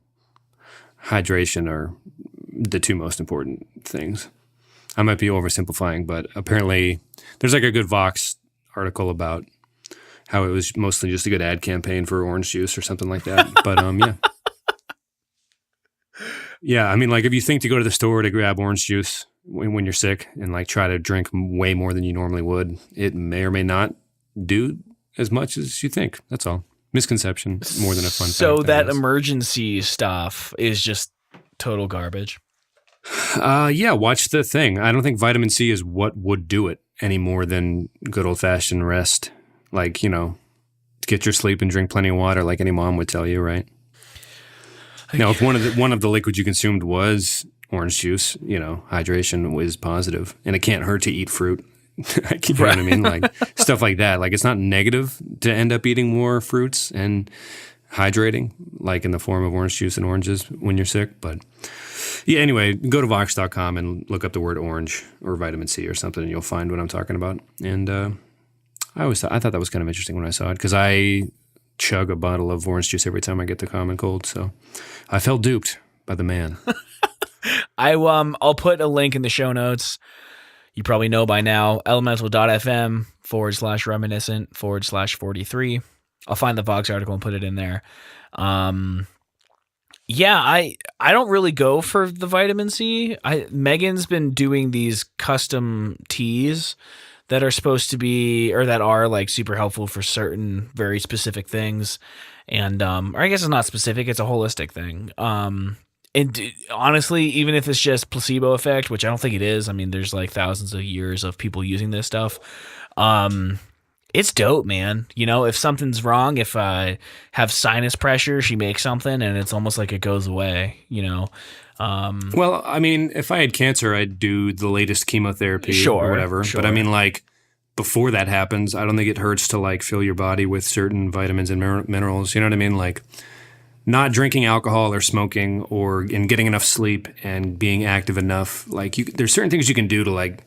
hydration are the two most important things. I might be oversimplifying, but apparently there's like a good Vox article about how it was mostly just a good ad campaign for orange juice or something like that. But yeah. Yeah, I mean, like if you think to go to the store to grab orange juice when you're sick and like try to drink way more than you normally would, it may or may not do as much as you think. That's all. Misconception more than a fun fact. So that emergency stuff is just total garbage. Yeah, watch the thing. I don't think vitamin C is what would do it any more than good old-fashioned rest. Like, get your sleep and drink plenty of water like any mom would tell you, right? Now, if one of the liquids you consumed was orange juice, hydration was positive. And it can't hurt to eat fruit. You know what I mean? Like stuff like that. Like it's not negative to end up eating more fruits and hydrating, like in the form of orange juice and oranges when you're sick. But yeah, anyway, go to Vox.com and look up the word orange or vitamin C or something, and you'll find what I'm talking about. And I thought that was kind of interesting when I saw it, because I chug a bottle of orange juice every time I get the common cold. So I felt duped by the man. I'll put a link in the show notes. You probably know by now, elemental.fm/reminiscent/43. I'll find the Vox article and put it in there. Yeah, I don't really go for the vitamin C. Megan's been doing these custom teas that are supposed to be, or that are like super helpful for certain very specific things. And, or I guess it's not specific, it's a holistic thing. And honestly, even if it's just placebo effect, which I don't think it is, I mean, there's like thousands of years of people using this stuff. It's dope, man. If something's wrong, if I have sinus pressure, she makes something and it's almost like it goes away, Well, I mean, if I had cancer, I'd do the latest chemotherapy or whatever. Sure. But I mean, like, before that happens, I don't think it hurts to like fill your body with certain vitamins and minerals. You know what I mean? Like, not drinking alcohol or smoking and getting enough sleep and being active enough. Like, there's certain things you can do to like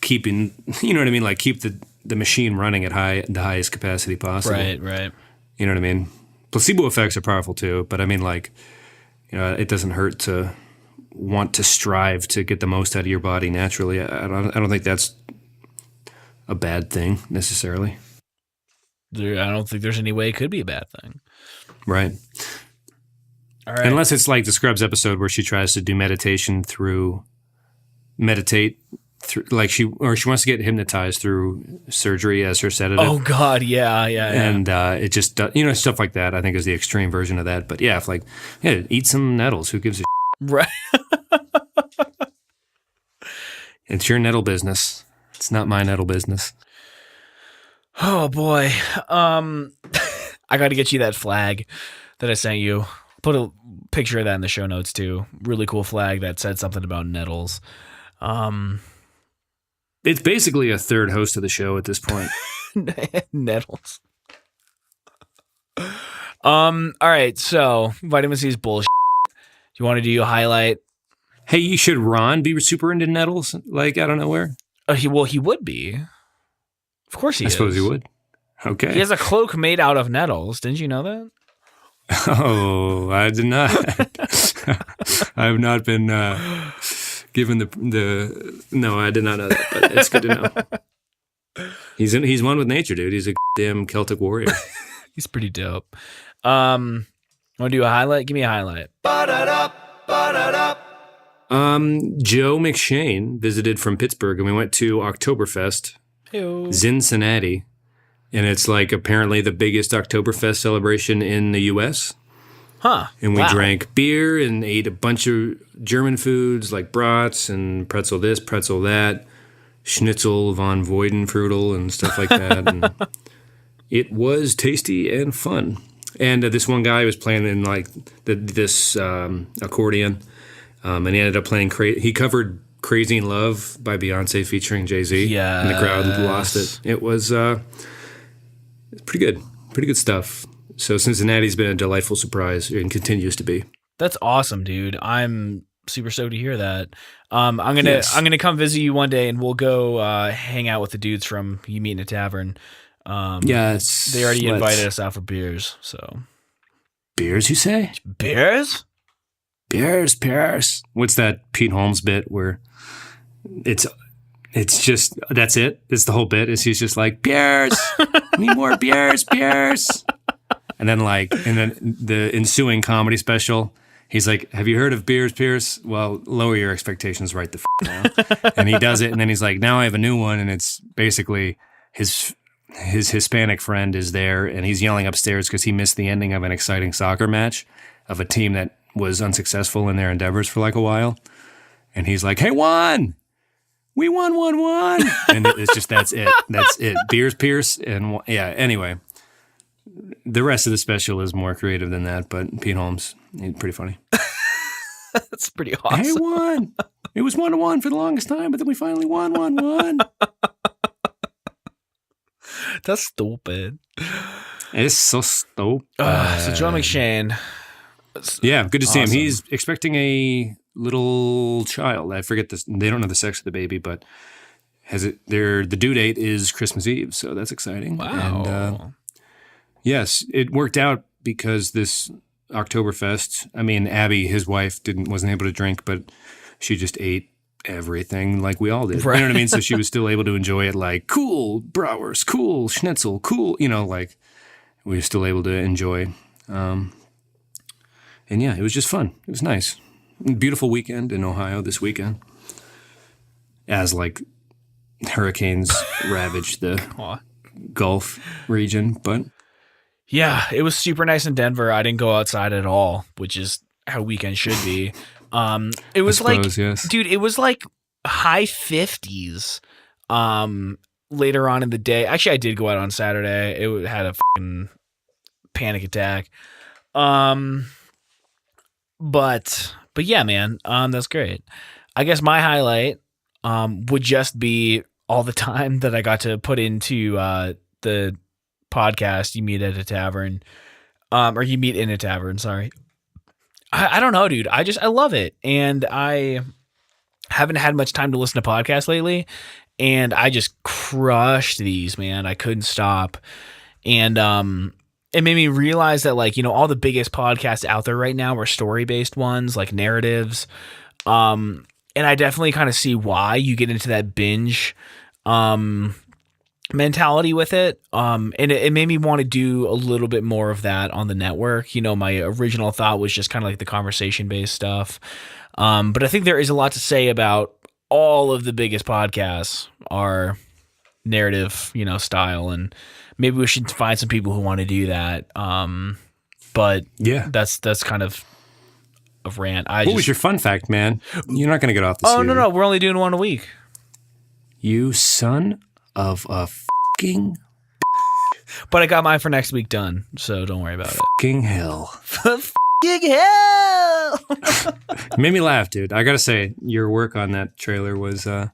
keep in, you know what I mean? Like keep the machine running at the highest capacity possible. Right. You know what I mean? Placebo effects are powerful too, but I mean, like, it doesn't hurt to want to strive to get the most out of your body naturally. I don't think that's a bad thing necessarily. I don't think there's any way it could be a bad thing. Right. All right. Unless it's like the Scrubs episode where she tries to do meditate through, like she wants to get hypnotized through surgery as her sedative. Oh God, yeah. And it just stuff like that. I think is the extreme version of that. But yeah, if eat some nettles. Who gives a right? It's your nettle business. It's not my nettle business. Oh boy, I got to get you that flag that I sent you. Put a picture of that in the show notes too. Really cool flag that said something about nettles. It's basically a third host of the show at this point. Nettles. All right, so vitamin C is bullshit. Do you want to do a highlight? Hey, should Ron be super into nettles, like out of nowhere? He would be. Of course he is. I suppose he would. Okay. He has a cloak made out of nettles. Didn't you know that? Oh, I did not. I have not been given the. No, I did not know that, but it's good to know. He's one with nature, dude. He's a damn Celtic warrior. He's pretty dope. Want to do a highlight? Give me a highlight. Joe McShane visited from Pittsburgh, and we went to Oktoberfest, Cincinnati, and it's like apparently the biggest Oktoberfest celebration in the U.S. Huh. And we drank beer and ate a bunch of German foods like brats and pretzel this, pretzel that, schnitzel von Freudenfrudel and stuff like that. And it was tasty and fun. And this one guy was playing in like this accordion. And he ended up playing. He covered "Crazy in Love" by Beyonce featuring Jay-Z. Yeah, and the crowd lost it. It was pretty good stuff. So Cincinnati's been a delightful surprise and continues to be. That's awesome, dude. I'm super stoked to hear that. I'm gonna come visit you one day, and we'll go hang out with the dudes from You Meet in a Tavern. Yes, they already invited us out for beers. So beers, you say? Beers. Beers. What's that Pete Holmes bit where it's just, that's it? It's the whole bit is he's just like, beers, need more beers. And then the ensuing comedy special, he's like, have you heard of beers, Pierce? Well, lower your expectations right the now. And he does it. And then he's like, now I have a new one. And it's basically his Hispanic friend is there and he's yelling upstairs because he missed the ending of an exciting soccer match of a team that was unsuccessful in their endeavors for like a while. And he's like, hey, Juan, we won 1-1. And it's just, that's it. Beers, Pierce. And yeah, anyway, the rest of the special is more creative than that, but Pete Holmes, he's pretty funny. That's pretty awesome. Hey, Juan, it was 1-1 for the longest time, but then we finally won 1-1. That's stupid. It's so stupid. So Joe McShane. Yeah, good to see him. Awesome. He's expecting a little child. I forget this. They don't know the sex of the baby, but the due date is Christmas Eve, so that's exciting. Wow. And, yes, it worked out because this Oktoberfest, I mean, Abby, his wife, wasn't able to drink, but she just ate everything like we all did. Right. You know what I mean? So she was still able to enjoy it like cool bratwurst, cool schnitzel, cool, like we were still able to enjoy. And yeah, it was just fun. It was nice. Beautiful weekend in Ohio this weekend. As like hurricanes ravaged the Gulf region, but yeah, it was super nice in Denver. I didn't go outside at all, which is how weekends should be. It was yes. Dude, it was like high 50s later on in the day. Actually, I did go out on Saturday. It had a fucking panic attack. But yeah, man, that's great. I guess my highlight would just be all the time that I got to put into the podcast You Meet at a Tavern, or You Meet in a Tavern, sorry. I don't know, dude. I love it. And I haven't had much time to listen to podcasts lately, and I just crushed these, man. I couldn't stop. And it made me realize that, like, all the biggest podcasts out there right now are story-based ones, like narratives. And I definitely kind of see why you get into that binge mentality with it. And it made me want to do a little bit more of that on the network. My original thought was just kind of like the conversation based stuff. But I think there is a lot to say about all of the biggest podcasts are narrative, style, and maybe we should find some people who want to do that. But yeah, that's kind of a rant. What was your fun fact, man? You're not going to get off this. Oh, no, we're only doing one a week. You son of a fucking... But I got mine for next week done, so don't worry about it. Fucking hell. Fucking hell! It made me laugh, dude. I got to say, your work on that trailer was Ron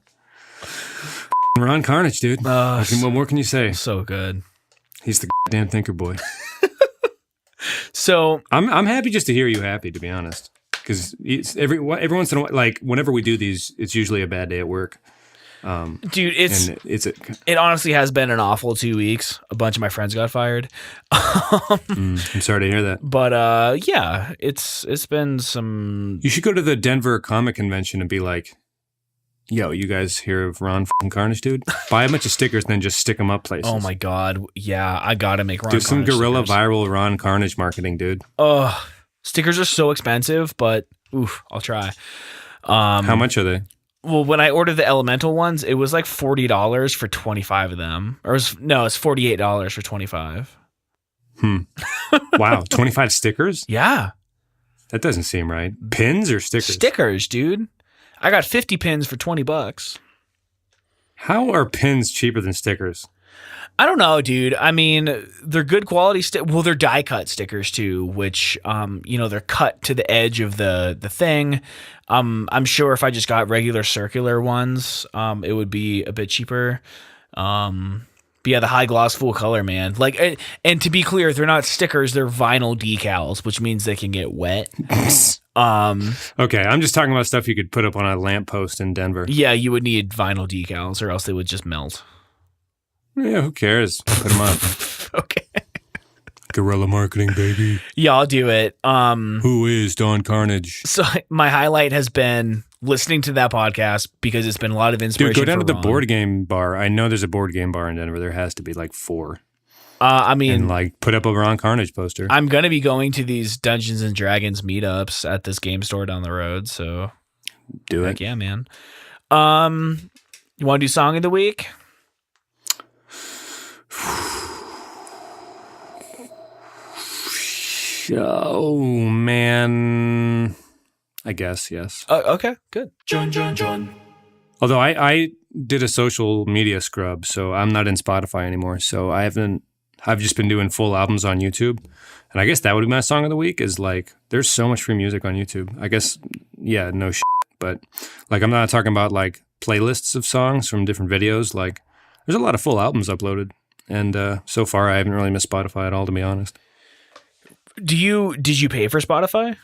Karnage, dude. What more can you say? So good. He's the damn thinker boy. So I'm happy just to hear you happy, to be honest. Because every once in a while, like whenever we do these, it's usually a bad day at work. Dude, it honestly has been an awful 2 weeks. A bunch of my friends got fired. I'm sorry to hear that. But yeah, it's been some. You should go to the Denver Comic Convention and be like, "Yo, you guys hear of Ron fucking Karnage, dude? Buy a bunch of stickers and then just stick them up places." Oh my god, yeah, I gotta make Ron. Do some Karnage guerrilla stickers. viral Ron Karnage marketing, dude. Stickers are so expensive, but I'll try. How much are they? Well, when I ordered the elemental ones, it was like $40 for 25 of them. It's $48 for 25. Wow, 25 stickers? Yeah. That doesn't seem right. Pins or stickers? Stickers, dude. I got 50 pins for $20. How are pins cheaper than stickers? I don't know, dude. I mean, they're good quality. Well, they're die cut stickers too, which, they're cut to the edge of the thing. I'm sure if I just got regular circular ones, it would be a bit cheaper. But yeah, the high gloss full color, man. Like, and to be clear, they're not stickers; they're vinyl decals, which means they can get wet. Okay, I'm just talking about stuff you could put up on a lamppost in Denver. Yeah, you would need vinyl decals, or else they would just melt. Yeah, who cares? Put them up. Okay. Guerrilla marketing, baby. Yeah, I'll do it. Who is Don Karnage? So my highlight has been listening to that podcast because it's been a lot of inspiration. Dude, go down for to the Ron. board game bar. I know there's a board game bar in Denver. There has to be like 4. And put up a Ron Karnage poster. I'm going to be going to these Dungeons and Dragons meetups at this game store down the road. So do heck it. yeah, man. You want to do song of the week? Oh, man. I guess, yes. Okay, good. John. Although I did a social media scrub, so I'm not in Spotify anymore. So I've just been doing full albums on YouTube. And I guess that would be my song of the week is like, there's so much free music on YouTube. I guess, yeah, no shit. But like, I'm not talking about like playlists of songs from different videos. Like, there's a lot of full albums uploaded. And so far, I haven't really missed Spotify at all, to be honest. Did you pay for Spotify?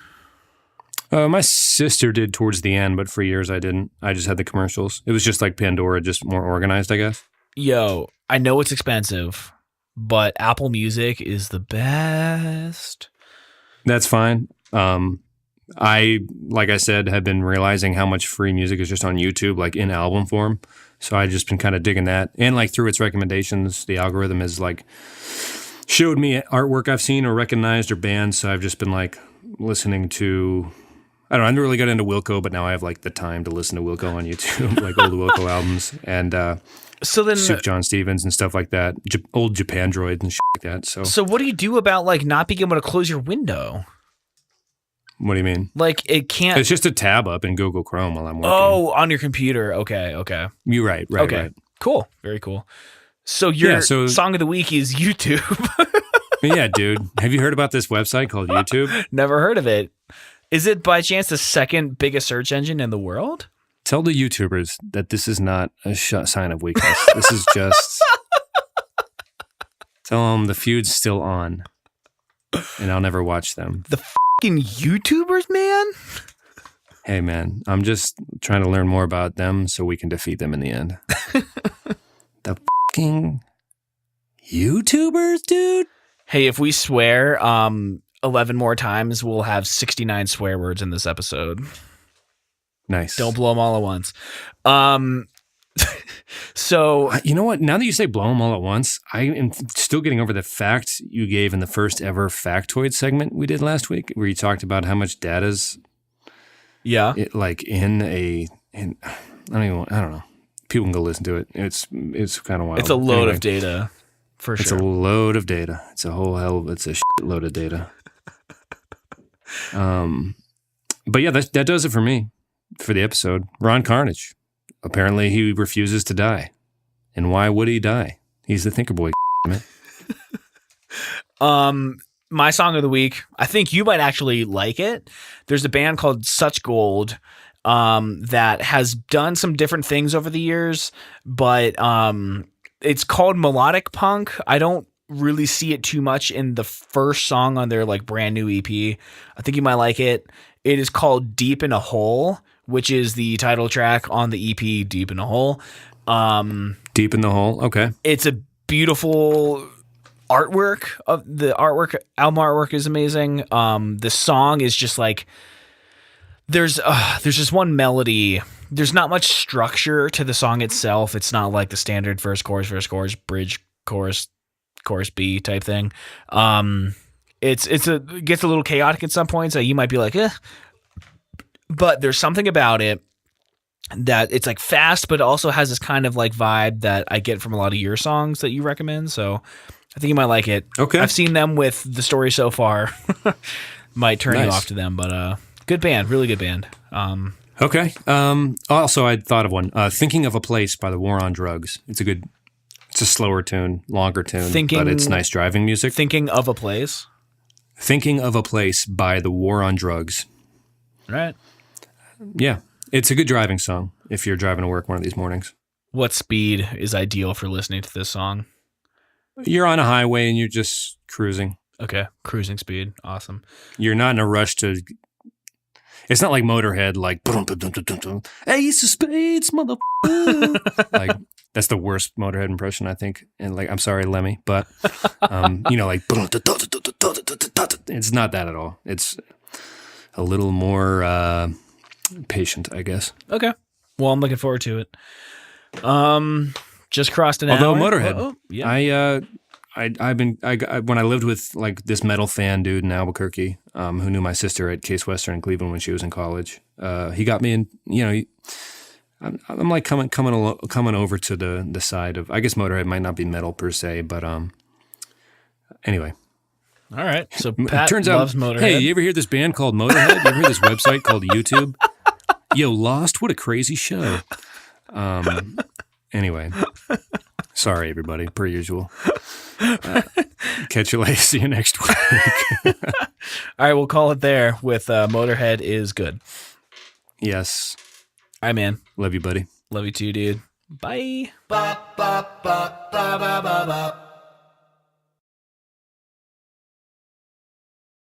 My sister did towards the end, but for years I didn't. I just had the commercials. It was just like Pandora, just more organized, I guess. Yo, I know it's expensive, but Apple Music is the best. That's fine. Like I said, have been realizing how much free music is just on YouTube, like in album form. So I've just been kind of digging that. And like through its recommendations, the algorithm has like showed me artwork I've seen or recognized or bands. So I've just been like listening to, I never really got into Wilco, but now I have like the time to listen to Wilco on YouTube, like old Wilco albums and so then Soup John Stevens and stuff like that, old Japan Droids and shit like that. So what do you do about like not being able to close your window? What do you mean? Like it can't. It's just a tab up in Google Chrome while I'm working. Oh, on your computer. Okay. You're right. Okay. Right. Cool. Very cool. So your song of the week is YouTube. Yeah, dude. Have you heard about this website called YouTube? Never heard of it. Is it by chance the second biggest search engine in the world? Tell the YouTubers that this is not a sign of weakness. This is just... Tell them the feud's still on, and I'll never watch them. The fucking YouTubers, man? Hey, man, I'm just trying to learn more about them so we can defeat them in the end. The fucking YouTubers, dude? Hey, if we swear 11 more times, we'll have 69 swear words in this episode. Nice. Don't blow them all at once. So You know what? Now that you say blow them all at once, I am still getting over the fact you gave in the first ever factoid segment we did last week, where you talked about how much data's like I don't know. People can go listen to it. It's kind of wild. it's a load of data, for It's sure. a load of data. It's a load of data. But yeah, that does it for me for the episode. Ron Carnage. Apparently, he refuses to die. And why would he die? He's the thinker boy. My song of the week, I think you might actually like it. There's a band called Such Gold that has done some different things over the years, but it's called melodic punk. I don't really see it too much in the first song on their like brand new EP. I think you might like it. It is called Deep in a Hole, which is the title track on the EP Deep in a Hole. Deep in the hole. Okay. It's a beautiful artwork. Album artwork is amazing. The song is just like, there's just one melody. There's not much structure to the song itself. It's not like the standard verse, chorus, bridge, chorus B type thing. It gets a little chaotic at some points. So you might be like, but there's something about it that it's like fast, but it also has this kind of like vibe that I get from a lot of your songs that you recommend. So I think you might like it. Okay. I've seen them with The Story So Far. Might turn you off to them, but good band, really good band. Okay. Also, I thought of one. Thinking of a Place by the War on Drugs. It's a slower tune, longer tune, but it's nice driving music. Thinking of a Place. Thinking of a Place by the War on Drugs. Right. Yeah. It's a good driving song if you're driving to work one of these mornings. What speed is ideal for listening to this song? You're on a highway and you're just cruising. Okay. Cruising speed. Awesome. You're not in a rush to... It's not like Motorhead, like... Ace of Spades, motherfucker. Like, that's the worst Motorhead impression, I think. And like, I'm sorry, Lemmy, but, like... It's not that at all. It's a little more patient, I guess. Okay. Well, I'm looking forward to it. Just crossed an hour. Although Motorhead, yeah. when I lived with like this metal fan dude in Albuquerque, who knew my sister at Case Western in Cleveland when she was in college, he got me in. I'm like coming over to the side of. I guess Motorhead might not be metal per se, but anyway. All right. So Pat turns loves out, Motorhead. Hey, you ever hear this band called Motorhead? You ever hear this website called YouTube? Yo, Lost, what a crazy show. Anyway, sorry everybody, per usual. Catch you later. See you next week. All right, we'll call it there with Motorhead is good. Yes. All right, man. Love you, buddy. Love you too, dude. Bye. Ba ba ba ba ba ba ba.